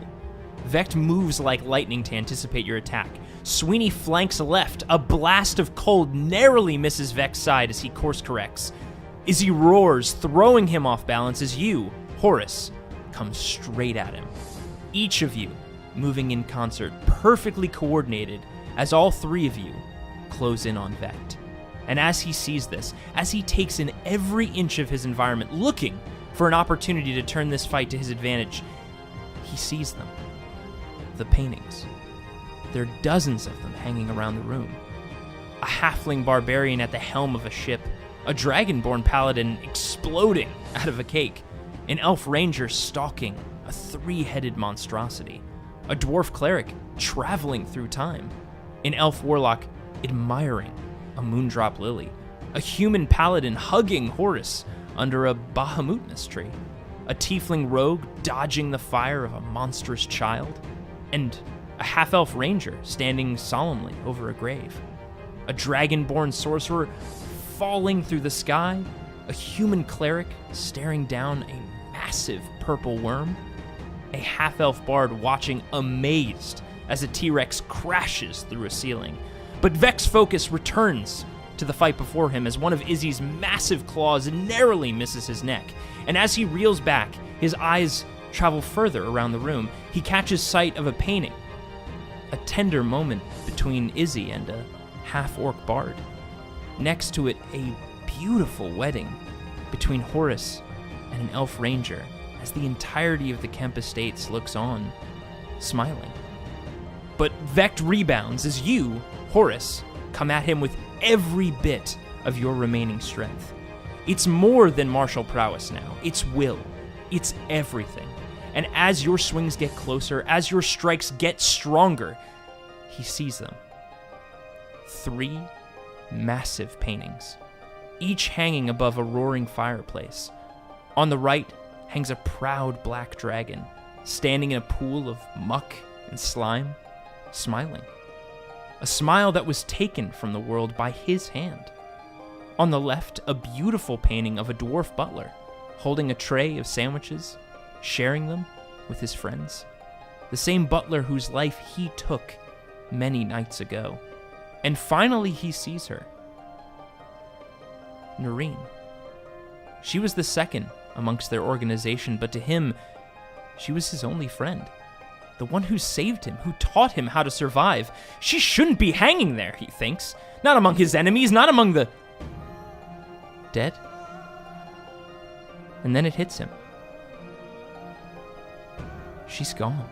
Vect moves like lightning to anticipate your attack. Sweeney flanks left. A blast of cold narrowly misses Vect's side as he course corrects. Izzy roars, throwing him off balance as you, Horace, come straight at him. Each of you moving in concert, perfectly coordinated, as all three of you close in on Vect. And as he sees this, as he takes in every inch of his environment, looking for an opportunity to turn this fight to his advantage, he sees them. The paintings. There are dozens of them hanging around the room. A halfling barbarian at the helm of a ship, a dragonborn paladin exploding out of a cake, an elf ranger stalking a three-headed monstrosity, a dwarf cleric traveling through time, an elf warlock admiring a moondrop lily, a human paladin hugging Horace under a bahamutnus tree, a tiefling rogue dodging the fire of a monstrous child, and a half-elf ranger standing solemnly over a grave, a dragonborn sorcerer falling through the sky, a human cleric staring down a massive purple worm, a half-elf bard watching amazed as a T-Rex crashes through a ceiling. But Vect's focus returns to the fight before him as one of Izzy's massive claws narrowly misses his neck. And as he reels back, his eyes travel further around the room. He catches sight of a painting, a tender moment between Izzy and a half-orc bard. Next to it, a beautiful wedding between Horace and an elf ranger as the entirety of the Kemp estates looks on, smiling. But Vect rebounds as you, Horace, come at him with every bit of your remaining strength. It's more than martial prowess now. It's will. It's everything. And as your swings get closer, as your strikes get stronger, he sees them. 3 massive paintings, each hanging above a roaring fireplace. On the right hangs a proud black dragon, standing in a pool of muck and slime, smiling. A smile that was taken from the world by his hand. On the left, a beautiful painting of a dwarf butler, holding a tray of sandwiches, sharing them with his friends. The same butler whose life he took many nights ago. And finally he sees her. Noreen. She was the second amongst their organization, but to him, she was his only friend. The one who saved him, who taught him how to survive. She shouldn't be hanging there, he thinks. Not among his enemies, not among the... dead? And then it hits him. She's gone.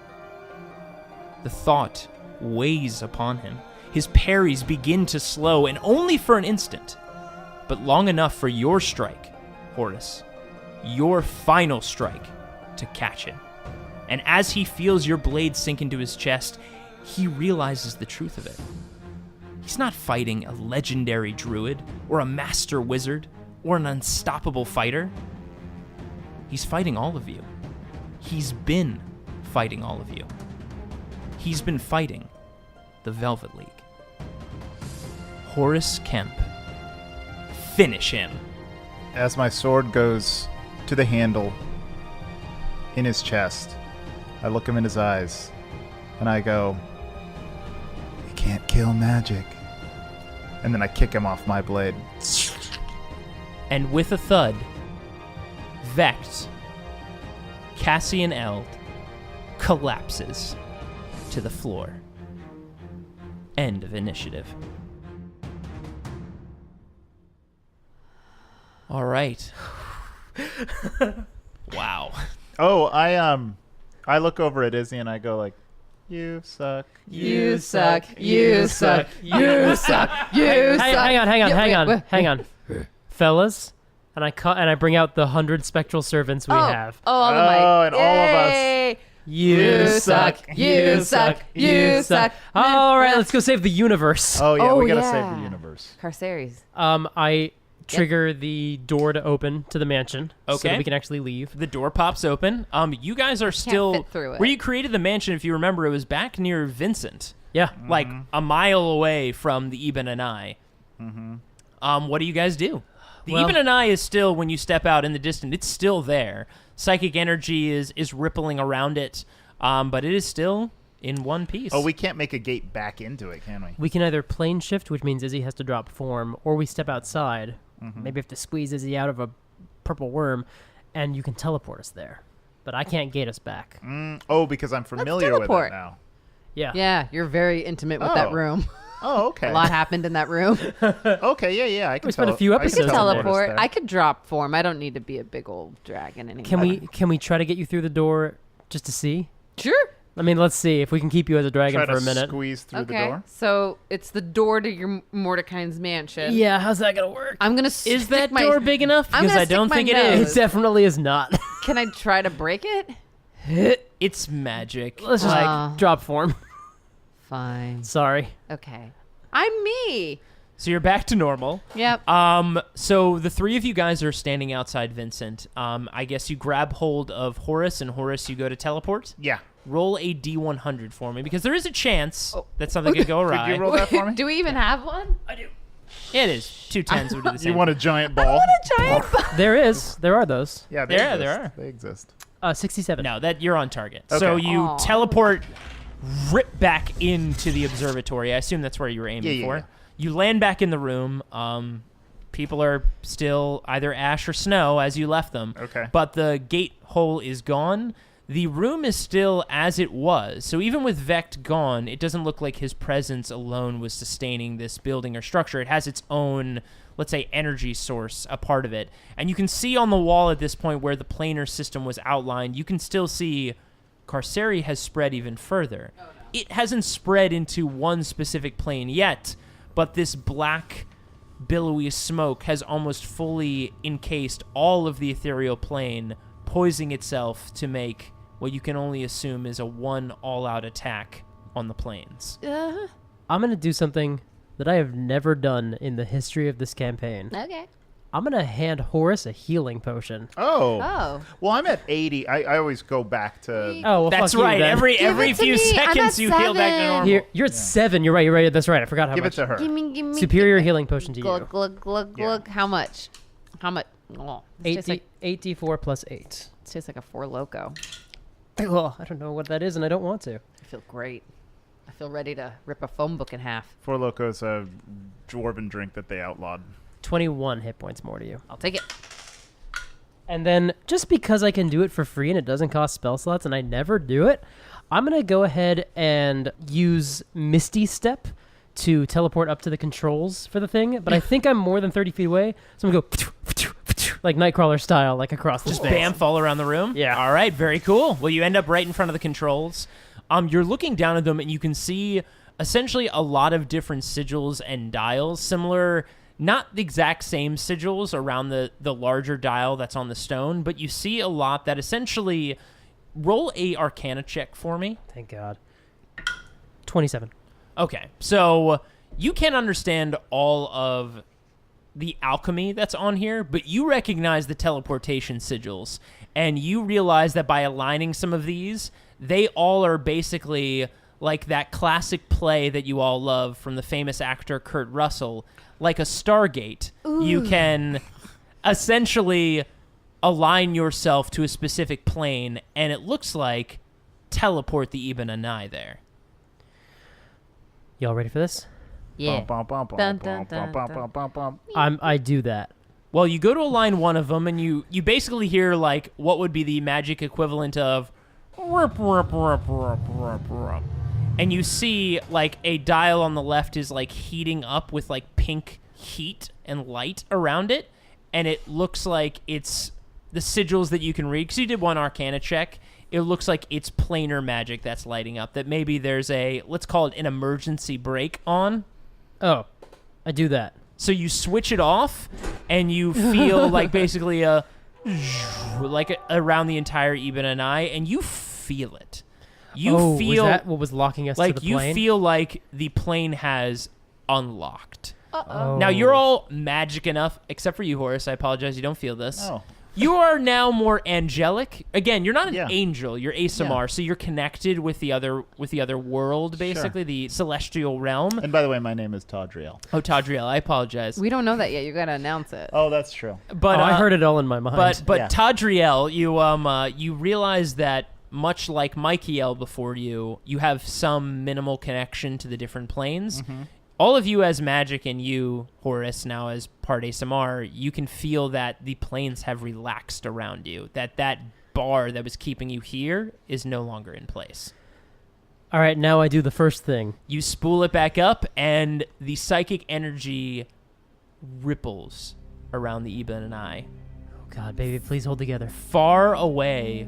The thought weighs upon him. His parries begin to slow, and only for an instant, but long enough for your strike, Horace, your final strike, to catch him. And as he feels your blade sink into his chest, he realizes the truth of it. He's not fighting a legendary druid, or a master wizard, or an unstoppable fighter. He's fighting all of you. He's been fighting all of you. He's been fighting the Velvet League. Horace Kemp. Finish him. As my sword goes to the handle in his chest, I look him in his eyes, and I go, You can't kill magic. and then I kick him off my blade. And with a thud, Vect, Cassian Eld, collapses to the floor. End of initiative. All right. Wow. Oh, I look over at Izzy and I go like, "You suck." You suck. You suck. You suck. You suck. Hang on. Fellas, and I bring out the 100 spectral servants we have. Oh, and all of us. You suck. You suck. You suck. All right, let's go save the universe. Oh yeah, Oh, we gotta yeah. save the universe. Carceres. I trigger the door to open to the mansion so Okay. that we can actually leave. The door pops open. You guys are still fit through it. where you created the mansion. If you remember, it was back near Vincent, Yeah. like a mile away from the Eben and I. What do you guys do? The Well- Eben and I is still, when you step out in the distance, it's still there. Psychic energy is rippling around it. but it is still in one piece. Oh, we can't make a gate back into it, can we? We can either plane shift, which means Izzy has to drop form, or we step outside. Maybe have to squeeze Izzy out of a purple worm, and you can teleport us there. But I can't gate us back. Oh, because I'm familiar with it teleport. now. Yeah. Yeah, you're very intimate with that room. Oh, okay. A lot happened in that room. Okay, yeah. I can We spent a few I can episodes on teleport us Teleport. there. I could drop form. I don't need to be a big old dragon anymore. Can we try to get you through the door just to see? Sure. I mean, let's see if we can keep you as a dragon Try for to a minute. squeeze through the Okay. door. So it's the door to your Mordecai's mansion. Yeah, how's that gonna work? I'm gonna. Is that door big enough? I'm Because gonna I don't stick think my it It nose. is. definitely is not. Can I try to break it? It's magic. Let's just drop form. Fine. Sorry. Okay. I'm me. So you're back to normal. Yep. So the three of you guys are standing outside Vincent. I guess you grab hold of Horace, and Horace, you go to teleport. Yeah. Roll a D100 for me, because there is a chance that something could go awry. Could you roll that for me? Do we even have one? It is. 2 10s would do the same. You want a giant ball? Giant. There are those. Yeah, There exist. are. They exist. 67. No, that you're on target. Okay. So you Aw. teleport, rip back into the observatory. I assume that's where you were aiming Yeah, for. yeah. You land back in the room. People are still either ash or snow as you left them. Okay. But the gate hole is gone. The room is still as it was. So even with Vect gone, it doesn't look like his presence alone was sustaining this building or structure. It has its own, let's say, energy source, a part of it. And you can see on the wall at this point where the planar system was outlined, you can still see Carceri has spread even further. Oh, no. It hasn't spread into one specific plane yet, but this black, billowy smoke has almost fully encased all of the ethereal plane, poising itself to make what you can only assume is a one all-out attack on the planes. I'm going to do something that I have never done in the history of this campaign. Okay. I'm going to hand Horace a healing potion. Oh. Well, I'm at 80. I always go back to... Oh, well, That's fuck you right. then. Every it to few me. I'm seconds at you heal back to 7. normal. You're at 7. You're right. That's right. I forgot how Give much. it to her. Gimme. Superior healing potion to you. Glug, glug, glug, Yeah. glug. How much? Oh, it tastes 8d4 plus 8. tastes like a Four Loko. Oh, I don't know what that is, and I don't want to. I feel great. I feel ready to rip a phone book in half. Four Locos, a dwarven drink that they outlawed. 21 hit points more to you. I'll take it. And then, just because I can do it for free and it doesn't cost spell slots and I never do it, I'm going to go ahead and use Misty Step to teleport up to the controls for the thing. But I think I'm more than 30 feet away, so I'm going to go like Nightcrawler style, like across the Just space. bamf all around the room? Yeah. All right, very cool. Well, you end up right in front of the controls. You're looking down at them, and you can see essentially a lot of different sigils and dials, similar, not the exact same sigils around the larger dial that's on the stone, but you see a lot that essentially... Roll a Arcana check for me. Thank God. 27. Okay, so you can't understand all of the alchemy that's on here, but you recognize the teleportation sigils, and you realize that by aligning some of these, they all are basically like that classic play that you all love from the famous actor Kurt Russell, like a Stargate. Ooh. You can essentially align yourself to a specific plane, and it looks like teleport the Ibn Anai there. Y'all ready for this? Yeah. I do that. Well, you go to align one of them, and you basically hear, like, what would be the magic equivalent of... And you see, like, a dial on the left is, like, heating up with, like, pink heat and light around it, and it looks like it's the sigils that you can read. Because you did one Arcana check. It looks like it's planar magic that's lighting up, that maybe there's a, let's call it an emergency brake on. Oh, I do that. So you switch it off, and you feel like basically around the entire Ibn Anai, and you feel it. You feel was that what was locking us like to the plane? you feel like the plane has unlocked. Oh. Now you're all magic enough, except for you, Horace. I apologize, you don't feel this. Oh. You are now more angelic. Again, you're not an Yeah. angel. You're Asamar, so you're connected with the other world, basically the celestial realm. And by the way, my name is Tadriel. Oh, Tadriel, I apologize. We don't know that yet. You got to announce it. Oh, that's true. But I heard it all in my mind. But Yeah. Tadriel, you realize that much like MacLeod before you, you have some minimal connection to the different planes. All of you as magic and you, Horace, now as part ASMR, you can feel that the planes have relaxed around you, that bar that was keeping you here is no longer in place. All right, now I do the first thing. You spool it back up, and the psychic energy ripples around the Egan and I. Oh God, baby, please hold together. Far away,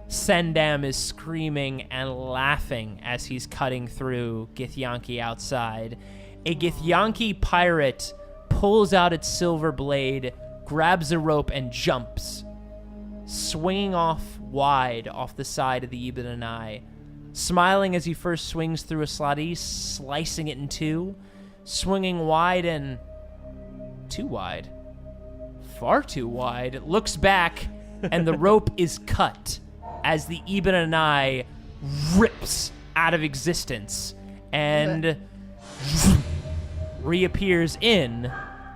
Sendam is screaming and laughing as he's cutting through Githyanki outside. A Githyanki pirate pulls out its silver blade, grabs a rope, and jumps, swinging off wide off the side of the Egan and I. Smiling as he first swings through a slotty, slicing it in two, swinging wide and too wide. Far too wide. Looks back, and the rope is cut as the Egan and I rips out of existence and reappears in...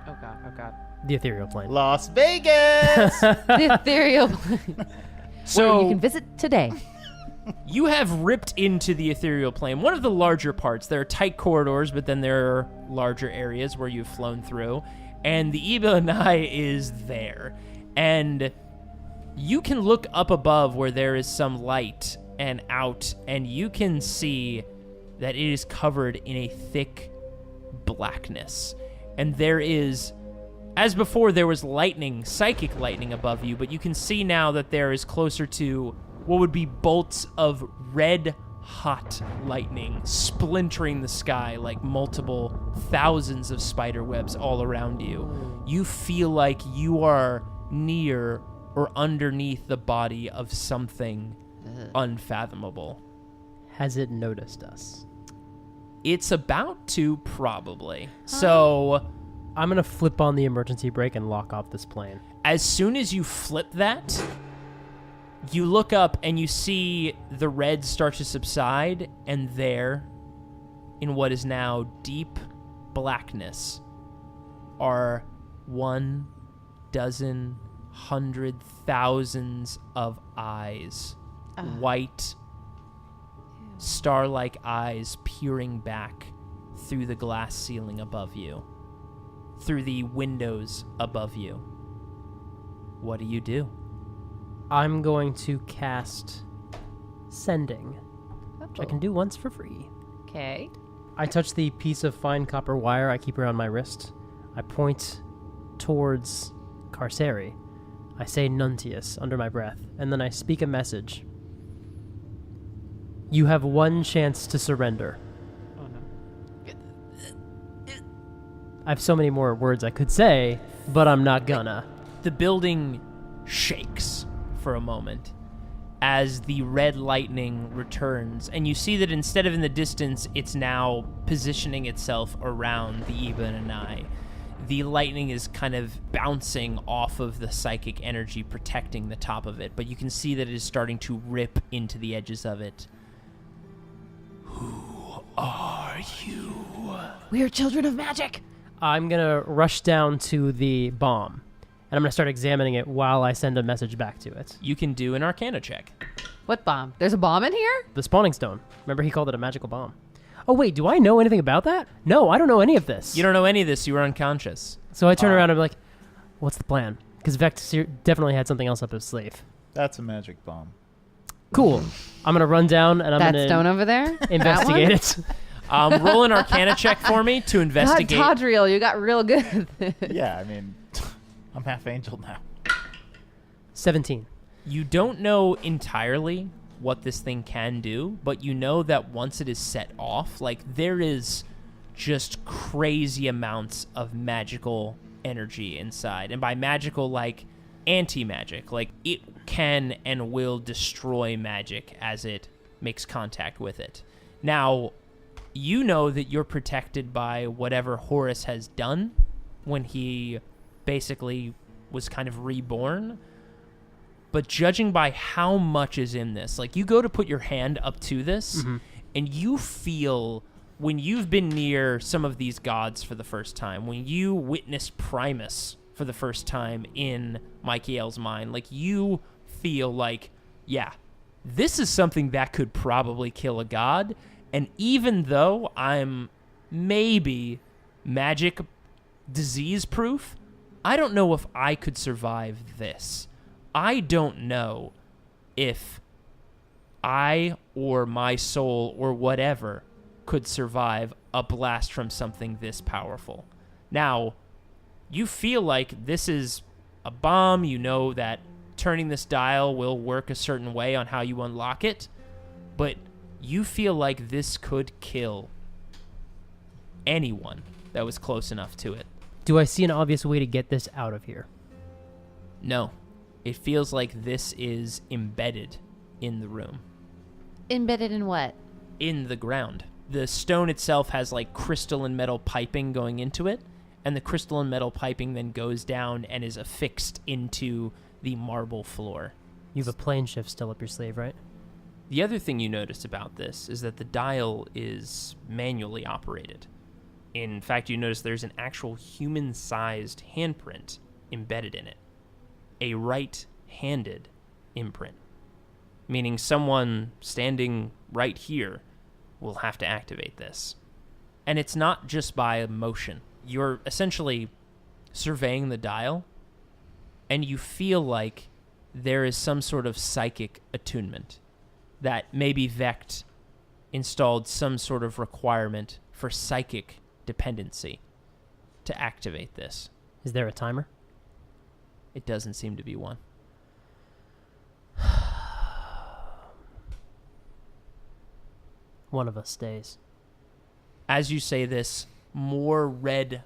Oh God. The ethereal plane. Las Vegas! The ethereal plane. So Where you can visit today. you have ripped into the ethereal plane, one of the larger parts. There are tight corridors, but then there are larger areas where you've flown through, and the Egan and I is there. And you can look up above where there is some light and out, and you can see that it is covered in a thick blackness. And there is, as before, there was lightning, psychic lightning above you, but you can see now that there is closer to what would be bolts of red hot lightning splintering the sky like multiple thousands of spider webs all around you. You feel like you are near or underneath the body of something unfathomable. Has it noticed us? It's about to, probably. So I'm going to flip on the emergency brake and lock off this plane. as soon as you flip that, you look up and you see the red start to subside, and there, in what is now deep blackness, are 1,000,000 of eyes. White, star-like eyes peering back through the glass ceiling above you, through the windows above you. What do you do? I'm going to cast Sending, which I can do once for free. Okay. I touch the piece of fine copper wire I keep around my wrist. I point towards Carceri. I say Nuntius under my breath, and then I speak a message. You have one chance to surrender. Oh no. I have so many more words I could say, but I'm not gonna. The building shakes for a moment as the red lightning returns, and you see that instead of in the distance, it's now positioning itself around the Egan and I. The lightning is kind of bouncing off of the psychic energy, protecting the top of it, but you can see that it is starting to rip into the edges of it. Who are you? We are children of magic. I'm gonna rush down to the bomb, and I'm gonna start examining it while I send a message back to it. You can do an Arcana check. What bomb? There's a bomb in here? The spawning stone. Remember, he called it a magical bomb. Oh wait, do I know anything about that? No, I don't know any of this. You don't know any of this. You were unconscious. So I turn around and I'm like, what's the plan? Because Vect definitely had something else up his sleeve. That's a magic bomb. Cool. I'm gonna run down and I'm That gonna stone over there? investigate it. Roll an Arcana check for me to God, investigate. Todriel, you got real good. Yeah, I mean, I'm half angel now. 17. You don't know entirely what this thing can do, but you know that once it is set off, like, there is just crazy amounts of magical energy inside. And by magical, like, anti-magic. Like, it can and will destroy magic as it makes contact with it. Now, you know that you're protected by whatever Horace has done when he basically was kind of reborn. But judging by how much is in this, like, you go to put your hand up to this, and you feel, when you've been near some of these gods for the first time, when you witness Primus for the first time in MacLeod's mind, like, you feel like, yeah, this is something that could probably kill a god. And even though I'm maybe magic disease proof, I don't know if I could survive this. I don't know if I or my soul or whatever could survive a blast from something this powerful. Now, you feel like this is a bomb. You know that turning this dial will work a certain way on how you unlock it, but you feel like this could kill anyone that was close enough to it. Do I see an obvious way to get this out of here? No. It feels like this is embedded in the room. Embedded in what? In the ground. The stone itself has like crystal and metal piping going into it, and the crystal and metal piping then goes down and is affixed into the marble floor. You have a plane shift still up your sleeve, right? The other thing you notice about this is that the dial is manually operated. In fact, you notice there's an actual human-sized handprint embedded in it. A right-handed imprint. Meaning someone standing right here will have to activate this. And it's not just by motion. You're essentially surveying the dial, and you feel like there is some sort of psychic attunement. That maybe Vect installed some sort of requirement for psychic dependency to activate this. Is there a timer? It doesn't seem to be one. One of us stays. As you say this, more red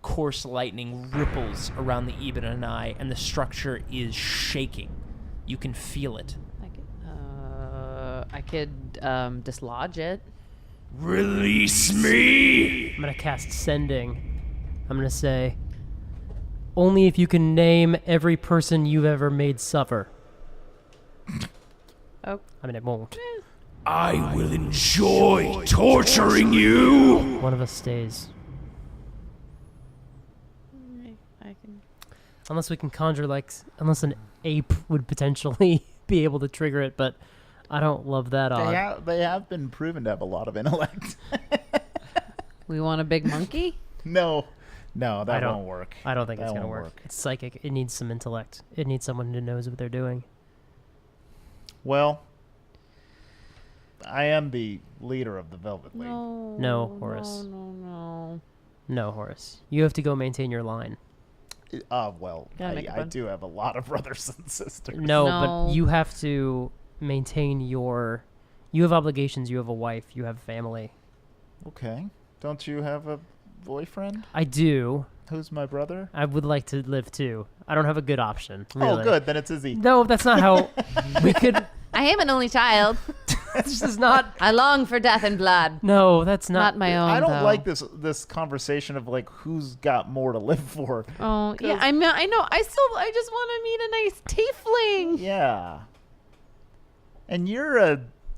coarse lightning ripples around the Eben and eye, and the structure is shaking. You can feel it. I could dislodge it. Release me! I'm going to cast Sending. I'm going to say, only if you can name every person you've ever made suffer. Oh. I mean, it won't. I will enjoy torturing you! One of us stays. I can. Unless we can conjure, unless an ape would potentially be able to trigger it, but I don't love that odd. They have been proven to have a lot of intellect. We want a big monkey? No, that won't work. I don't think it's That going to won't work. It's psychic. It needs some intellect. It needs someone who knows what they're doing. Well, I am the leader of the Velvet League. No, Horace. No. No, Horace. You have to go maintain your line. Well, Gotta make a I fun. do have a lot of brothers and sisters. No, No. but you have to maintain your... You have obligations. You have a wife. You have family. Okay. Don't you have a boyfriend? I do. Who's my brother? I would like to live too. I don't have a good option. Really. Oh, good. Then it's Izzy. No, that's not how we could... I am an only child. This is not... I long for death and blood. No, that's Not my own. I don't though. like this conversation of like who's got more to live for. Oh yeah, I know. I just want to meet a nice tiefling. Yeah. And you're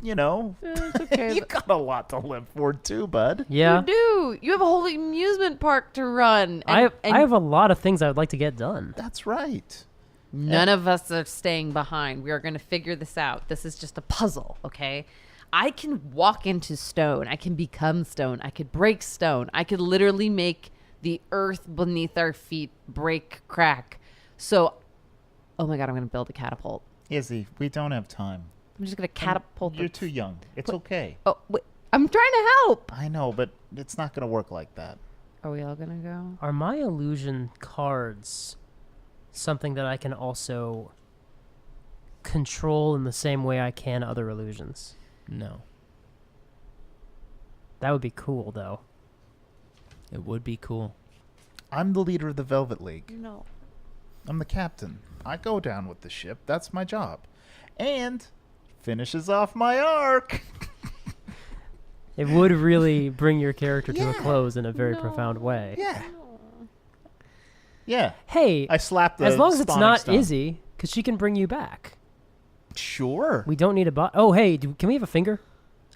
It's okay. you got a lot to live for too, bud. Yeah. You do. You have a whole amusement park to run. I And have a lot of things I would like to get done. That's right. none of us are staying behind. We are going to figure this out. This is just a puzzle, okay? I can walk into stone. I can become stone. I could break stone. I could literally make the earth beneath our feet break, crack. So, oh my God, I'm going to build a catapult. Izzy, we don't have time. I'm just going to catapult. You're too young. It's okay. Oh, wait, I'm trying to help. I know, but it's not going to work like that. Are we all going to go? Are my illusion cards something that I can also control in the same way I can other illusions? No. That would be cool, though. It would be cool. I'm the leader of the Velvet League. No. I'm the captain. I go down with the ship. That's my job. And finishes off my arc. It would really bring your character to a Yeah. close in a very profound way. Yeah. Yeah. Hey, I slapped the as long as it's spawning not stone. Izzy, because she can bring you back. Sure. We don't need a bot. Oh, hey, can we have a finger?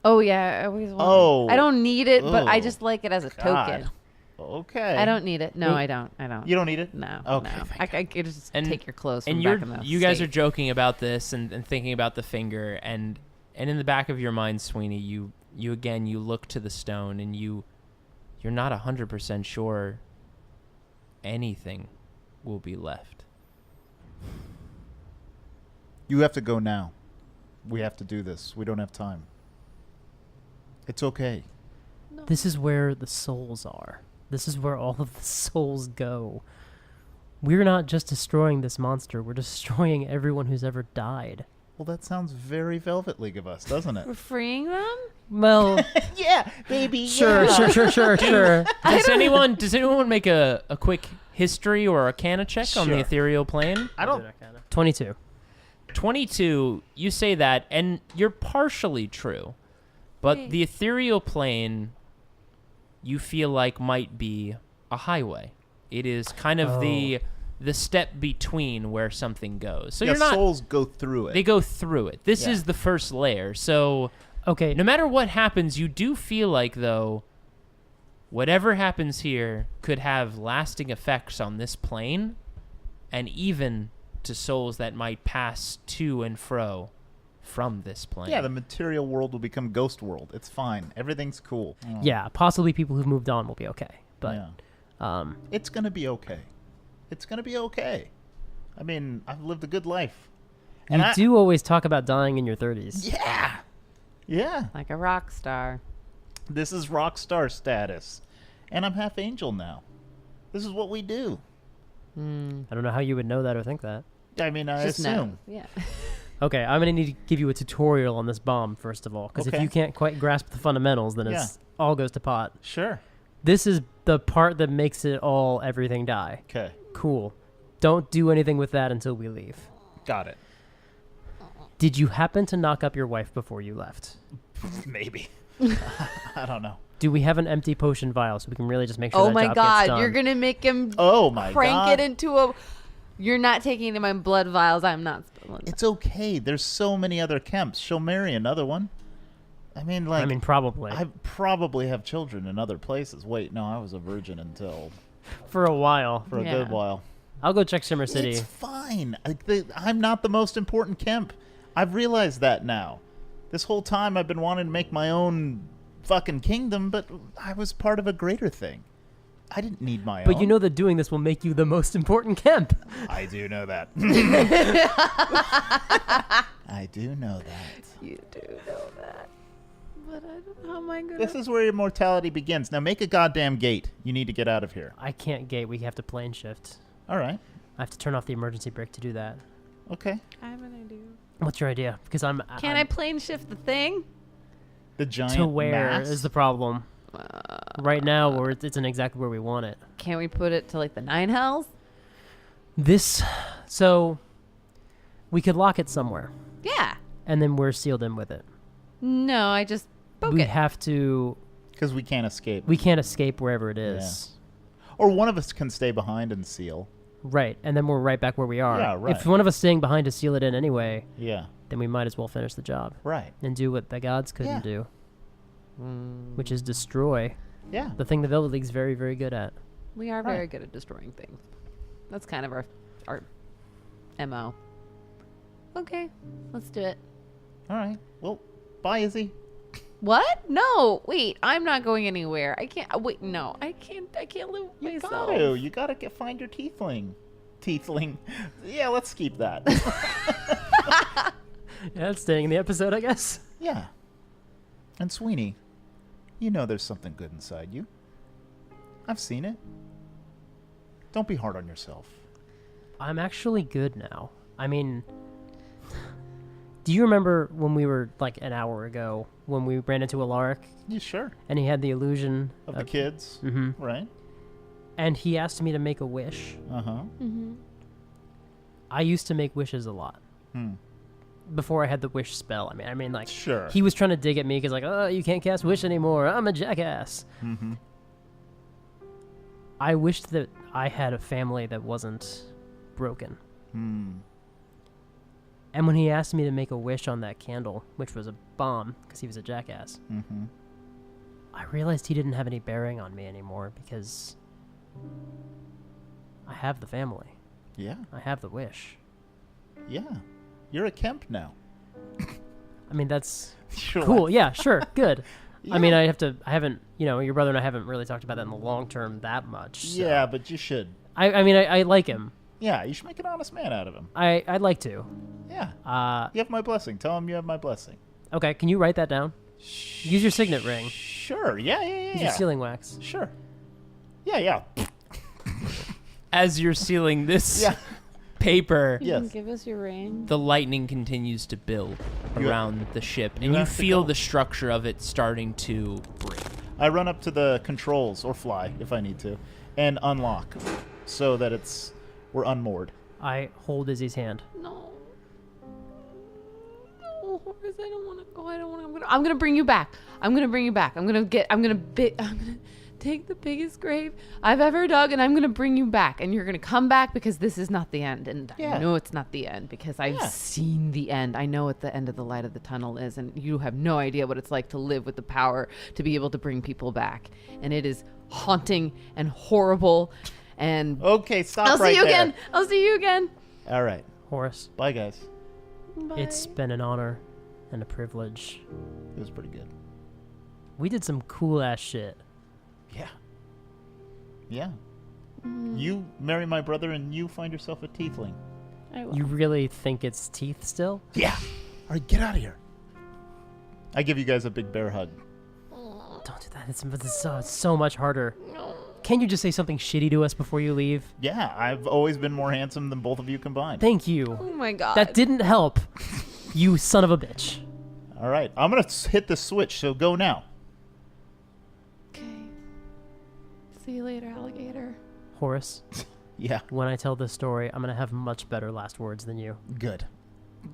Oh, yeah. I always want Oh. I don't need it, but I Oh. just like it as a God. token. Okay. I don't need it. No, I don't. You don't need it? No. Okay, No. thank I could just And- take your clothes And from you're back in the you guys are state. joking about this and thinking about the finger and in the back of your mind, Sweeney, you again you look to the stone and you're not 100% sure anything will be left. You have to go now. We have to do this. We don't have time. It's okay. This is where the souls are. This is where all of the souls go. We're not just destroying this monster. We're destroying everyone who's ever died. Well, that sounds very Velvet League of us, doesn't it? We're freeing them? Well, Yeah, baby. sure. Does anyone make a quick history or arcana check on the Sure. ethereal plane? I don't. 22. 22, you say that, and you're partially true. But the ethereal plane, you feel like might be a highway. It is kind of the step between where something goes. So Yeah, you're not. souls go through it. They go through it. This Yeah. is the first layer. So Okay. no matter what happens, you do feel like, though, whatever happens here could have lasting effects on this plane, and even to souls that might pass to and fro from this plane. Yeah, the material world will become ghost world. It's fine. Everything's cool. Yeah, possibly people who've moved on will be okay. But Yeah. It's gonna be okay. It's gonna be okay. I mean, I've lived a good life. you do always talk about dying in your 30s. Yeah. Yeah. Like a rock star. This is rock star status. And I'm half angel now. This is what we do. I don't know how you would know that or think that. I mean, I Just assume. no. Yeah. Okay, I'm going to need to give you a tutorial on this bomb, first of all. Because if Okay. you can't quite grasp the fundamentals, then it's all goes to pot. Sure. This is the part that makes it all everything die. Okay. Cool. Don't do anything with that until we leave. Got it. Did you happen to knock up your wife before you left? Maybe. I don't know. Do we have an empty potion vial so we can really just make sure Oh that my job God. gets done? You're going to make him Oh my crank God. it into a. You're not taking my blood vials. I'm not spilling. It's okay. There's so many other Kemps. She'll marry another one. I mean, like, probably. I probably have children in other places. Wait, no, I was a virgin until For a while. for a good while. I'll go check Shimmer City. It's fine. I'm not the most important Kemp. I've realized that now. This whole time I've been wanting to make my own fucking kingdom, but I was part of a greater thing. I didn't need my own. But you know that doing this will make you the most important Kemp. I do know that. I do know that. You do know that. But I don't know how am I going This is where immortality begins. Now make a goddamn gate. You need to get out of here. I can't gate. We have to plane shift. All right. I have to turn off the emergency brake to do that. Okay. I have an idea. What's your idea? Because I'm... Can I plane shift the thing? The giant To where mass? is the problem? Right now, where it's in exactly where we want it. Can't we put it to like the 9 hells? This... So... We could lock it somewhere. Yeah. And then we're sealed in with it. No, I just poke We it. have to... Because we can't escape. We can't escape wherever it is. Or one of us can stay behind and seal. Right, and then we're right back where we are. Yeah, right. If one of us staying behind to seal it in anyway, Yeah. then we might as well finish the job. Right. And do what the gods couldn't Yeah. do. Which is destroy. Yeah. The thing the Velvet League's very, very good at. We are very Right. good at destroying things. That's kind of our MO. Okay, let's do it. All right. Well, bye, Izzy. What? No, wait. I'm not going anywhere. I can't. Wait, no. I can't live with You myself. gotta. You gotta find your tiefling. Tiefling. Yeah, let's keep that. Yeah, that's staying in the episode, I guess. Yeah. And Sweeney, you know there's something good inside you. I've seen it. Don't be hard on yourself. I'm actually good now. I mean, do you remember when we were, like, an hour ago, when we ran into Alaric, You sure? and he had the illusion Of the kids? Mhm. Right? and he asked me to make a wish? Uh-huh. I used to make wishes a lot. Hmm. Before I had the wish spell. I mean, like, Sure. he was trying to dig at me because, like, oh, you can't cast wish anymore. I'm a jackass. Mm-hmm. I wished that I had a family that wasn't broken. Hmm. And when he asked me to make a wish on that candle, which was a bomb because he was a jackass, Mm-hmm. I realized he didn't have any bearing on me anymore because I have the family. Yeah. I have the wish. Yeah. You're a Kemp now. I mean, that's Sure. cool. Yeah, sure. Good. Yeah. I mean, I haven't, your brother and I haven't really talked about that in the long term that much. So. Yeah, but you should. I like him. Yeah, you should make an honest man out of him. I'd like to. Yeah. You have my blessing. Tell him you have my blessing. Okay, can you write that down? Use your signet ring. Sure. Yeah. Use your sealing wax. Sure. Yeah. As you're sealing this Yeah. paper, You can give us your ring. the lightning continues to build You- around the ship, you and you have to feel go. the structure of it starting to break. I run up to the controls, or fly if I need to, and unlock so that we're unmoored. I hold Izzy's hand. No. No, Horace, I don't want to go. I don't want to. I'm gonna bring you back. I'm gonna take the biggest grave I've ever dug, and I'm gonna bring you back. And you're gonna come back because this is not the end. And Yeah. I know it's not the end because I've Yeah. seen the end. I know what the end of the light of the tunnel is, and you have no idea what it's like to live with the power to be able to bring people back. And it is haunting and horrible. And Okay, stop I'll right see you there. again. I'll see you again. All right. Horace, Bye, guys. Bye. it's been an honor and a privilege. It was pretty good. We did some cool ass shit. Yeah. Yeah. You marry my brother and you find yourself a tiefling. I will. You really think it's teeth still? Yeah. All right, get out of here. I give you guys a big bear hug. Don't do that. It's so much harder. Can't you just say something shitty to us before you leave? Yeah, I've always been more handsome than both of you combined. Thank you. Oh my god. That didn't help. You son of a bitch. All right, I'm going to hit the switch, so go now. Okay. See you later, alligator. Horace, Yeah, when I tell this story, I'm going to have much better last words than you. good.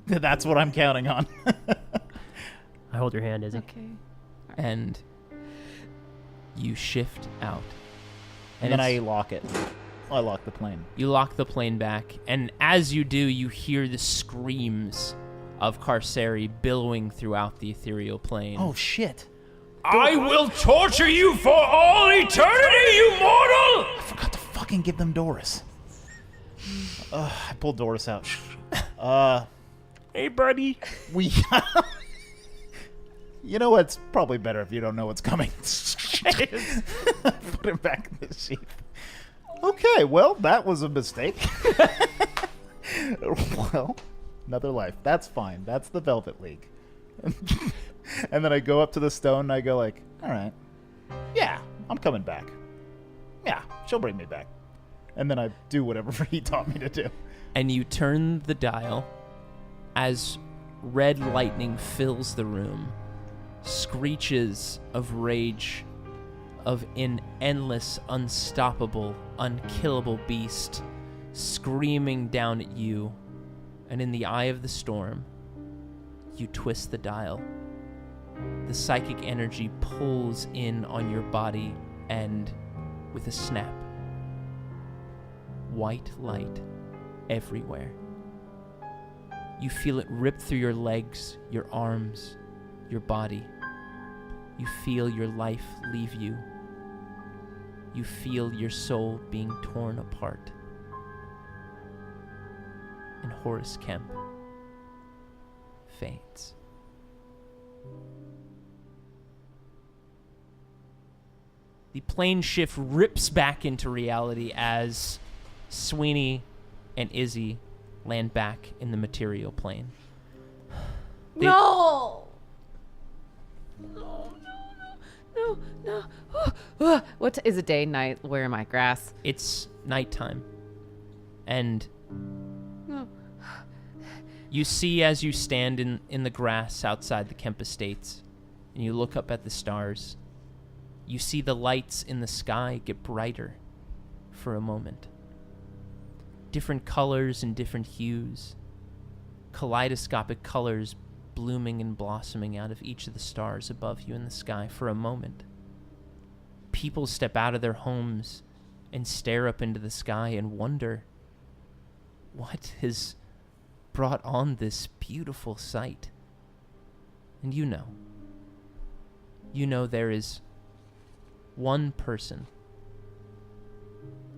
That's what I'm counting on. I hold your hand, Izzy. Okay. And you shift out. And then I it's- lock it. I lock the plane. You lock the plane back, and as you do, you hear the screams of Carceri billowing throughout the ethereal plane. Oh, shit. I will torture you for all eternity, you mortal! I forgot to fucking give them Doris. I pulled Doris out. Hey, buddy. We... You know what? It's probably better if you don't know what's coming. Put it back in the sheath. Okay, well, that was a mistake. Well, another life. That's fine. That's the Velvet League. And then I go up to the stone and I go like, all right, yeah, I'm coming back. Yeah, she'll bring me back. And then I do whatever he taught me to do. And you turn the dial as red lightning fills the room. Screeches of rage of an endless, unstoppable, unkillable beast screaming down at you, and in the eye of the storm, you twist the dial. The psychic energy pulls in on your body, and with a snap, white light everywhere. You feel it rip through your legs, your arms, your body. You feel your life leave you. You feel your soul being torn apart. And Horace Kemp faints. The plane shift rips back into reality as Sweeney and Izzy land back in the material plane. They- No! No. Is it day, night? Where am I? Grass? It's nighttime. And No. you see as you stand in the grass outside the Kemp Estates, and you look up at the stars, you see the lights in the sky get brighter for a moment. Different colors and different hues. Kaleidoscopic colors blooming and blossoming out of each of the stars above you in the sky for a moment. People step out of their homes and stare up into the sky and wonder what has brought on this beautiful sight. And you know there is one person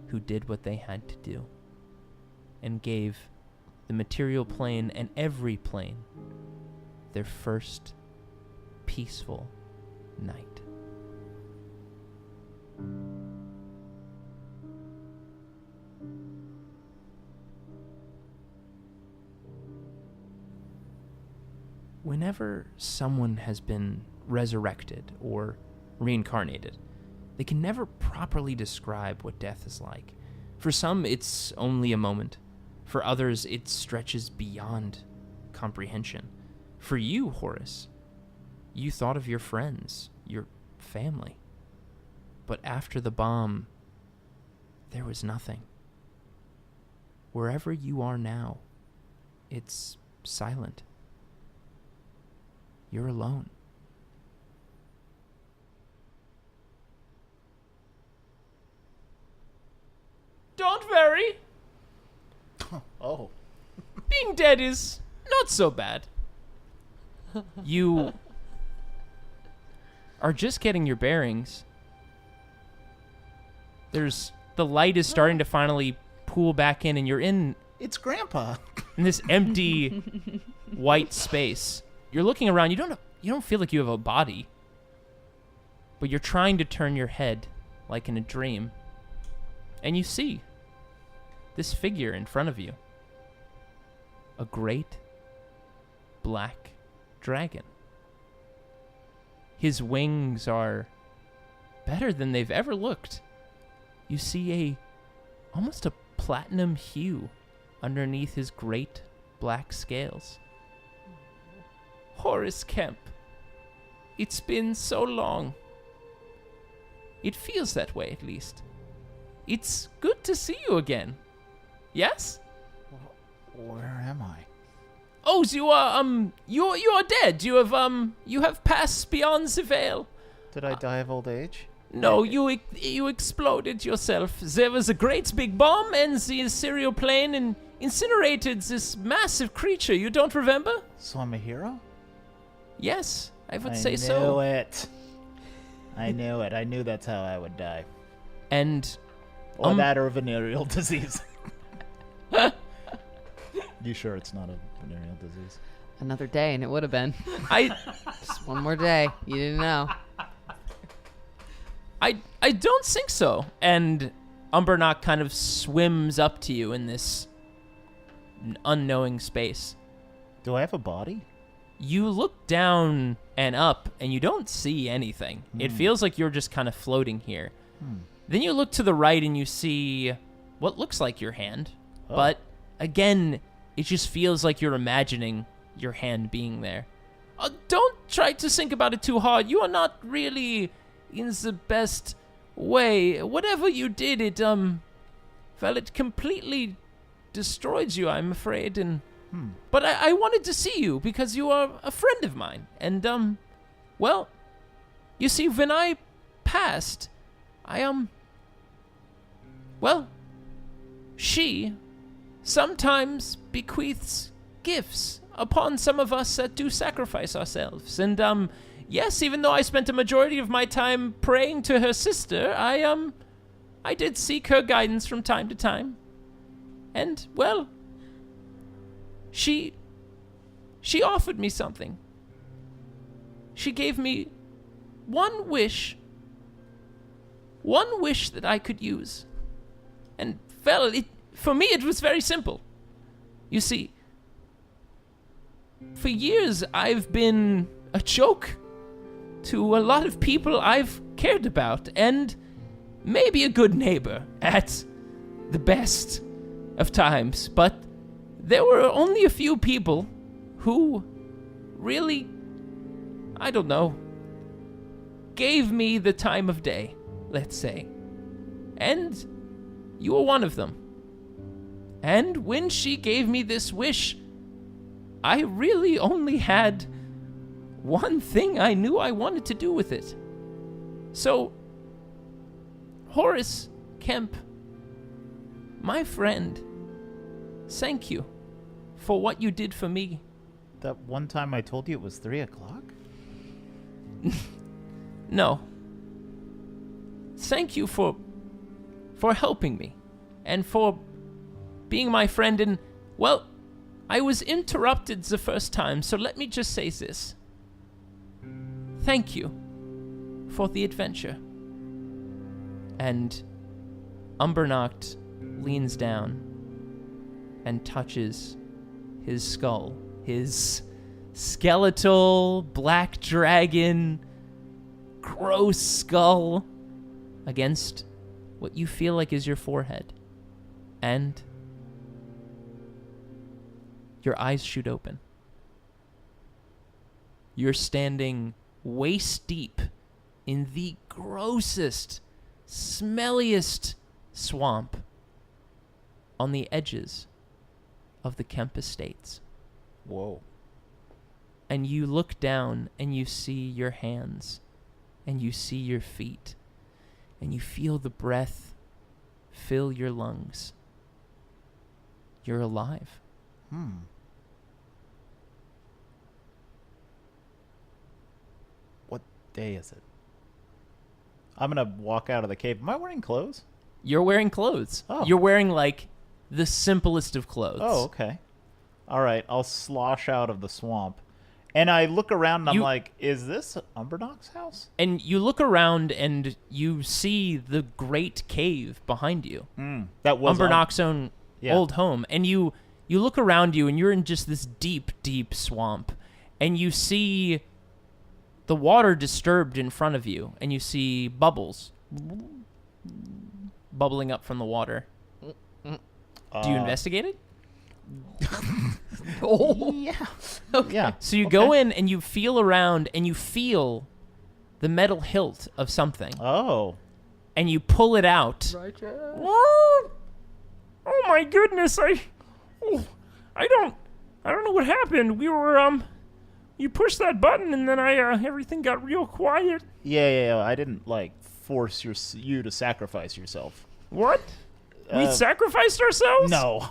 who did what they had to do and gave the material plane and every plane their first peaceful night. Whenever someone has been resurrected or reincarnated, they can never properly describe what death is like. For some, it's only a moment. For others, it stretches beyond comprehension. For you, Horace, you thought of your friends, your family. But after the bomb, there was nothing. Wherever you are now, it's silent. You're alone. Don't worry. Oh. Being dead is not so bad. You are just getting your bearings. The light is starting to finally pool back in, and you're in It's Grandpa. this empty white space. You're looking around. You don't feel like you have a body, but you're trying to turn your head like in a dream, and you see this figure in front of you. A great black dragon. His wings are better than they've ever looked. You see almost a platinum hue underneath his great black scales. Horace Kemp, it's been so long. It feels that way, at least. It's good to see you again. Yes? Where am I? Oh, so you are dead. You have passed beyond the veil. Did I die of old age? No, you exploded yourself. There was a great big bomb, and the cereal plane and incinerated this massive creature. You don't remember? So I'm a hero? Yes, I would say so. I knew it. I knew that's how I would die. And Or that or a venereal disease. You sure it's not a venereal disease? Another day, and it would have been. Just one more day. You didn't know. I don't think so. And Umbernock kind of swims up to you in this unknowing space. Do I have a body? You look down and up, and you don't see anything. It feels like you're just kind of floating here. Then you look to the right, and you see what looks like your hand. Oh. But, again, it just feels like you're imagining your hand being there. Don't try to think about it too hard. You are not really in the best way. Whatever you did, it completely destroyed you, I'm afraid, and... But I wanted to see you because you are a friend of mine. And, well, you see, when I passed, she sometimes bequeaths gifts upon some of us that do sacrifice ourselves. And, yes, even though I spent a majority of my time praying to her sister, I did seek her guidance from time to time. And, well... She offered me something. She gave me one wish that I could use. And, well, for me it was very simple. You see, for years I've been a joke to a lot of people I've cared about, and maybe a good neighbor at the best of times, but there were only a few people who really, I don't know, gave me the time of day, let's say. And you were one of them. And when she gave me this wish, I really only had one thing I knew I wanted to do with it. So, Horace Kemp, my friend, thank you for what you did for me. That one time I told you it was 3 o'clock? No. thank you for helping me and for being my friend. And, well, I was interrupted the first time, so let me just say this. Thank you for the adventure. And Umbernacht leans down and touches his skull, his skeletal black dragon gross skull against what you feel like is your forehead. And your eyes shoot open. You're standing waist deep in the grossest, smelliest swamp on the edges of the Kemp Estates. Whoa. And you look down and you see your hands and you see your feet and you feel the breath fill your lungs. You're alive. What day is it? I'm going to walk out of the cave. Am I wearing clothes? You're wearing clothes. Oh. You're wearing, like, the simplest of clothes. Oh, okay. All right. I'll slosh out of the swamp. And I look around and I'm like, is this Umbernacht's house? And you look around and you see the great cave behind you. That was Umbernacht's own old home. And you look around you and you're in just this deep, deep swamp. And you see the water disturbed in front of you. And you see bubbles bubbling up from the water. Do you investigate it? Yeah. Okay. Yeah. So you go in and you feel around and you feel the metal hilt of something. Oh. And you pull it out. Oh my goodness, I don't know what happened. We were you pushed that button and then everything got real quiet. Yeah. I didn't like force you to sacrifice yourself. What? We sacrificed ourselves? No.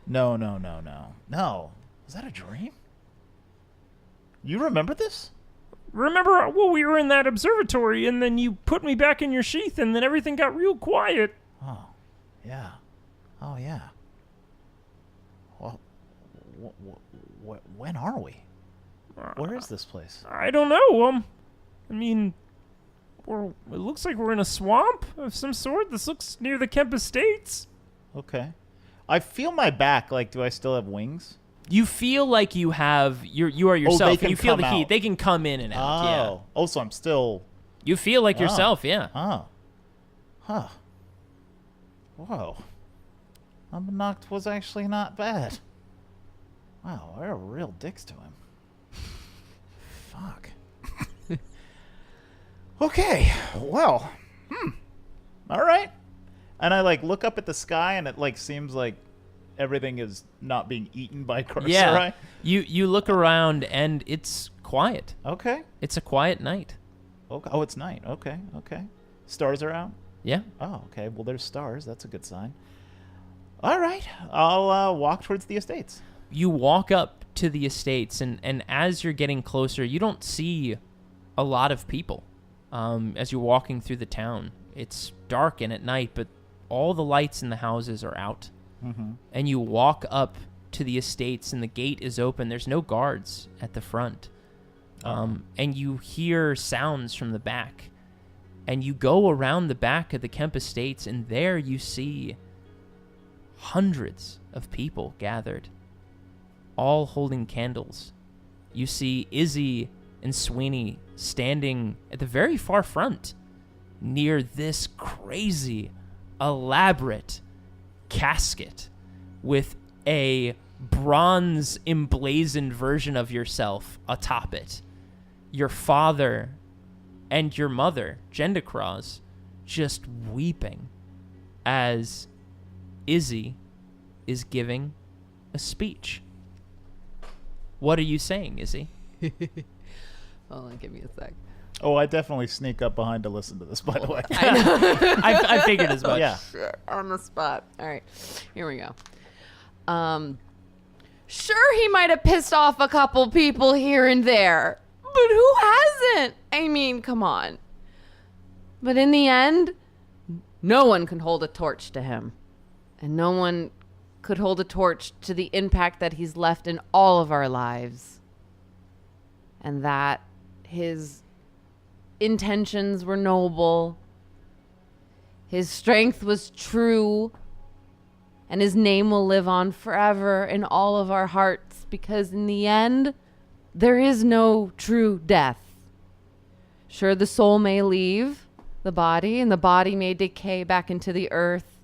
No. Was that a dream? You remember this? Remember, well, we were in that observatory and then you put me back in your sheath and then everything got real quiet. Oh, yeah. Oh, yeah. Well, when are we? Where is this place? I don't know. I mean, it looks like we're in a swamp of some sort. This looks near the Kemp Estates. Okay. I feel my back. Like, do I still have wings? You feel like you have you are yourself. they And can you feel come the heat. out. They can come in and out. Yeah. Oh, so I'm still. You feel like yourself. Yeah. Oh. Huh. Whoa. Umbernacht was actually not bad. Wow, we're real dicks to him. Fuck. Okay. Well. All right. And I like look up at the sky, and it like seems like everything is not being eaten by Cursor. Yeah. Right? You look around and it's quiet. Okay. It's a quiet night. Okay. Oh, it's night. Okay. Stars are out. Yeah. Oh, okay. Well, there's stars. That's a good sign. All right. I'll walk towards the estates. You walk up to the estates, and as you're getting closer, you don't see a lot of people as you're walking through the town. It's dark and at night, but all the lights in the houses are out. Mm-hmm. And you walk up to the estates, and the gate is open. There's no guards at the front. And you hear sounds from the back. And you go around the back of the Kemp Estates, and there you see hundreds of people gathered, all holding candles. You see Izzy and Sweeney standing at the very far front near this crazy, elaborate casket with a bronze emblazoned version of yourself atop it. Your father and your mother, Gendicross, just weeping as Izzy is giving a speech. What are you saying, Izzy? Hold on, give me a sec. Oh, I definitely sneak up behind to listen to this, by the way. I figured as much. Yeah. Shit, on the spot. All right, here we go. Sure, he might have pissed off a couple people here and there, but who hasn't? I mean, come on. But in the end, no one can hold a torch to him. And no one could hold a torch to the impact that he's left in all of our lives. And that his intentions were noble, his strength was true, and his name will live on forever in all of our hearts, because in the end, there is no true death. Sure, the soul may leave the body, and the body may decay back into the earth,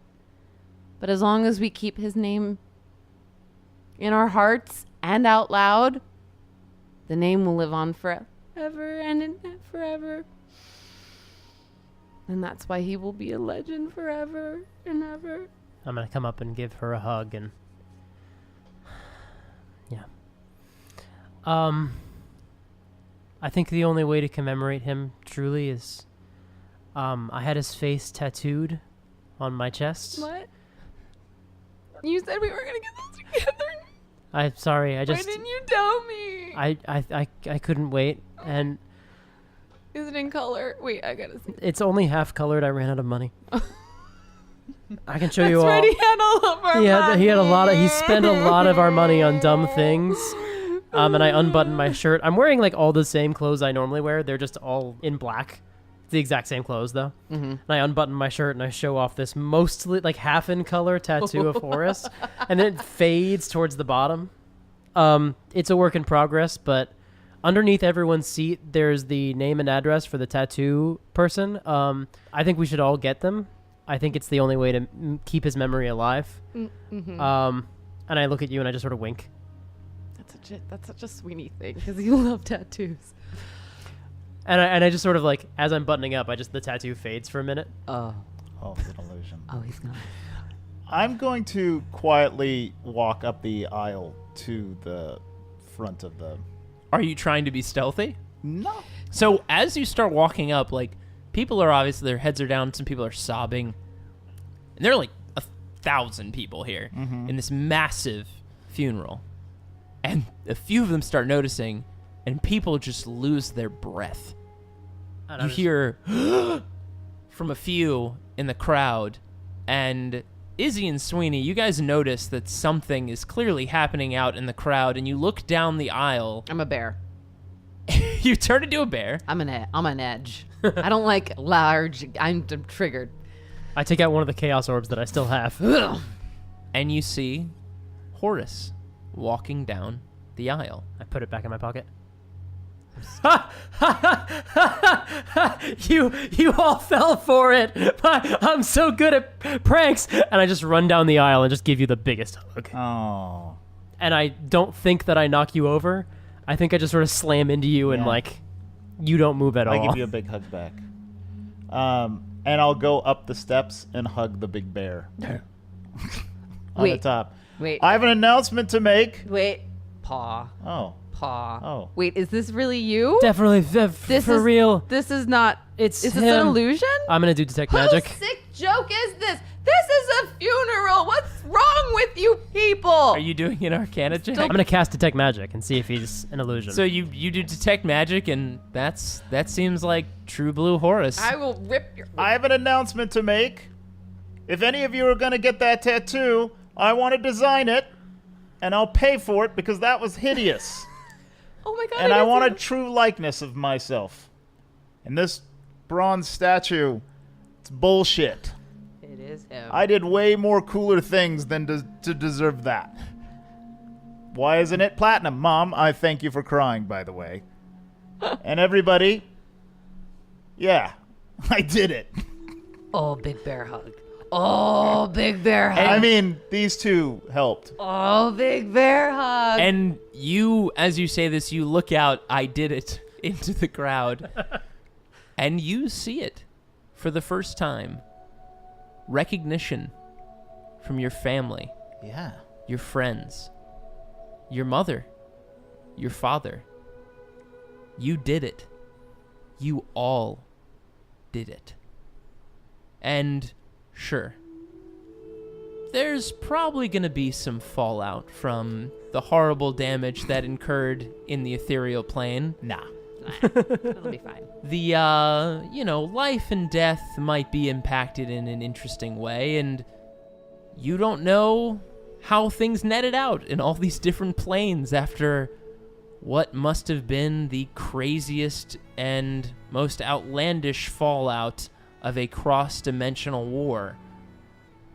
but as long as we keep his name in our hearts and out loud, the name will live on forever and forever. And that's why he will be a legend forever and ever. I'm going to come up and give her a hug and... Yeah. I think the only way to commemorate him truly is... I had his face tattooed on my chest. What? You said we were going to get this together. I'm sorry, I just... Why didn't you tell me? I couldn't wait, and... Is it in color? Wait, I gotta see. It's only half colored. I ran out of money. I can show you all. That's right, he had all of our money. He had a lot of. He spent a lot of our money on dumb things. And I unbuttoned my shirt. I'm wearing like all the same clothes I normally wear. They're just all in black. It's the exact same clothes though. Mm-hmm. And I unbutton my shirt and I show off this mostly like half in color tattoo of Horace, and then it fades towards the bottom. It's a work in progress, but underneath everyone's seat, there's the name and address for the tattoo person. I think we should all get them. I think it's the only way to keep his memory alive. Mm-hmm. And I look at you and I just sort of wink. That's such a Sweeney thing, because you love tattoos. And I just sort of like, as I'm buttoning up, the tattoo fades for a minute. Oh, it's an illusion. Oh, he's not. I'm going to quietly walk up the aisle to the front of the... Are you trying to be stealthy? No. So as you start walking up, like, people are obviously, their heads are down, some people are sobbing. And there are like 1,000 people here in this massive funeral. And a few of them start noticing, and people just lose their breath. You hear from a few in the crowd, and Izzy and Sweeney, you guys notice that something is clearly happening out in the crowd, and you look down the aisle. I'm a bear. You turn into a bear. I'm an edge. I don't like large. I'm triggered. I take out one of the chaos orbs that I still have. And you see Horace walking down the aisle. I put it back in my pocket. You all fell for it. I'm so good at pranks. And I just run down the aisle and just give you the biggest hug. Oh. And I don't think that I knock you over. I think I just sort of slam into you and like you don't move at all. I give you a big hug back. And I'll go up the steps and hug the big bear. On the top. Wait. I have an announcement to make. Wait. Paw. Oh. Paw. Oh. Wait, is this really you? Definitely for real. This is not. Is this him. an illusion? I'm gonna do detect magic. Whose sick joke is this? This is a funeral. What's wrong with you people? Are you doing an Arcana check? I'm gonna cast detect magic and see if he's an illusion. So you do detect magic, and that seems like true blue Horace. I will rip your. I have an announcement to make. If any of you are going to get that tattoo, I want to design it, and I'll pay for it because that was hideous. Oh my god! And I want a true likeness of myself. And this bronze statue, it's bullshit. It is him. I did way more cooler things than to deserve that. Why isn't it platinum? Mom, I thank you for crying, by the way. And everybody, yeah, I did it. Oh, big bear hug. Oh, big bear hug. I mean, these two helped. Oh, big bear hug. And you, as you say this, you look out, I did it, into the crowd. And you see it for the first time. Recognition from your family. Yeah. Your friends. Your mother. Your father. You did it. You all did it. And sure, there's probably going to be some fallout from the horrible damage that incurred in the ethereal plane. Nah. It'll be fine. The, life and death might be impacted in an interesting way, and you don't know how things netted out in all these different planes after what must have been the craziest and most outlandish fallout of a cross-dimensional war.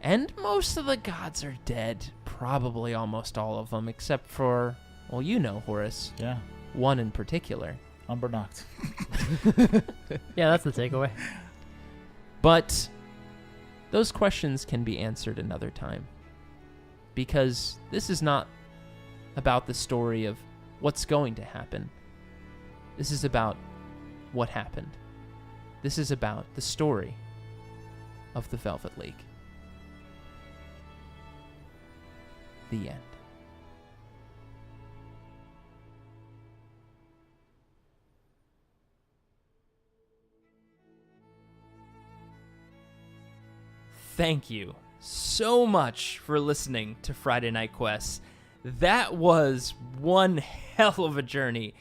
And most of the gods are dead, probably almost all of them, except for, well, Horace. Yeah. One in particular. Umbernacht. Yeah, that's the takeaway. But those questions can be answered another time. Because this is not about the story of what's going to happen. This is about what happened. This is about the story of the Velvet League. The end. Thank you so much for listening to Friday Night Quests. That was one hell of a journey,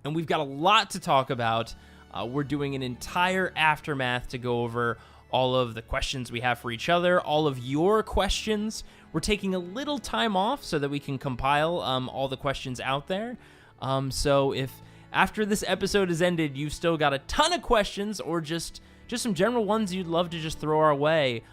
and we've got a lot to talk about. We're doing an entire aftermath to go over all of the questions we have for each other, all of your questions. We're taking a little time off so that we can compile all the questions out there. So if after this episode has ended, you've still got a ton of questions or just some general ones you'd love to just throw our way,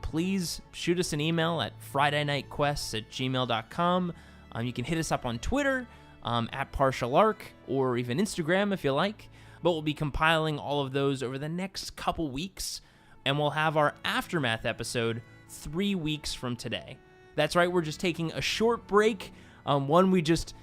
please shoot us an email at fridaynightquests@gmail.com. You can hit us up on Twitter at partialarc or even Instagram if you like. But we'll be compiling all of those over the next couple weeks, and we'll have our Aftermath episode 3 weeks from today. That's right, we're just taking a short break. We just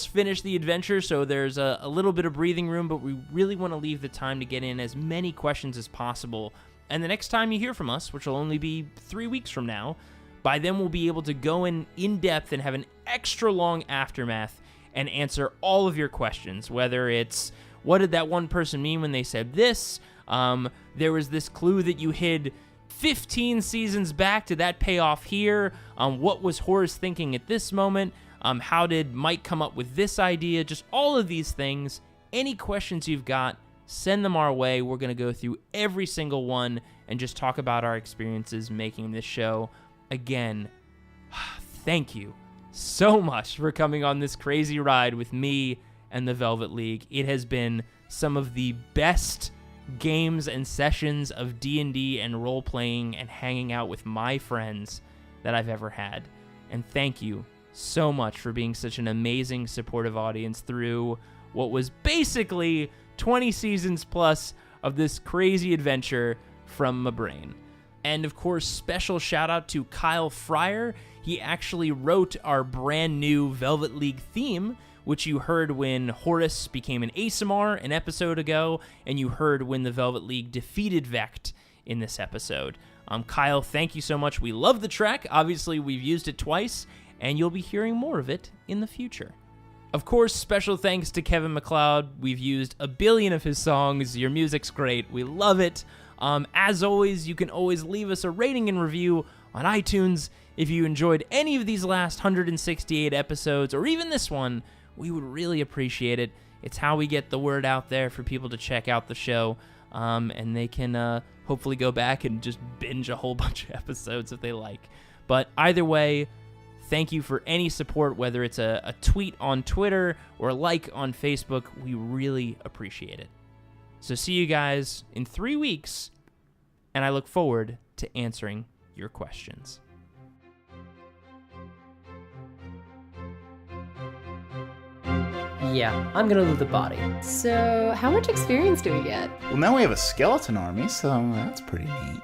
finished the adventure, so there's a little bit of breathing room, but we really want to leave the time to get in as many questions as possible. And the next time you hear from us, which will only be 3 weeks from now, by then we'll be able to go in depth and have an extra long aftermath and answer all of your questions, whether it's what did that one person mean when they said this? There was this clue that you hid 15 seasons back. Did that pay off here? What was Horace thinking at this moment? How did Mike come up with this idea? Just all of these things. Any questions you've got, send them our way. We're going to go through every single one and just talk about our experiences making this show. Again, thank you so much for coming on this crazy ride with me and the Velvet League. It has been some of the best games and sessions of D&D and role-playing and hanging out with my friends that I've ever had. And thank you so much for being such an amazing, supportive audience through what was basically 20 seasons plus of this crazy adventure from my brain. And of course, special shout out to Khyle Fryer. He actually wrote our brand new Velvet League theme, which you heard when Horace became an Aasimar an episode ago, and you heard when the Velvet League defeated Vect in this episode. Khyle, thank you so much. We love the track. Obviously, we've used it twice, and you'll be hearing more of it in the future. Of course, special thanks to Kevin MacLeod. We've used a billion of his songs. Your music's great. We love it. As always, you can always leave us a rating and review on iTunes. If you enjoyed any of these last 168 episodes, or even this one, we would really appreciate it. It's how we get the word out there for people to check out the show, and they can hopefully go back and just binge a whole bunch of episodes if they like. But either way, thank you for any support, whether it's a tweet on Twitter or a like on Facebook. We really appreciate it. So see you guys in 3 weeks, and I look forward to answering your questions. Yeah, I'm gonna loot the body. So, how much experience do we get? Well, now we have a skeleton army, so that's pretty neat.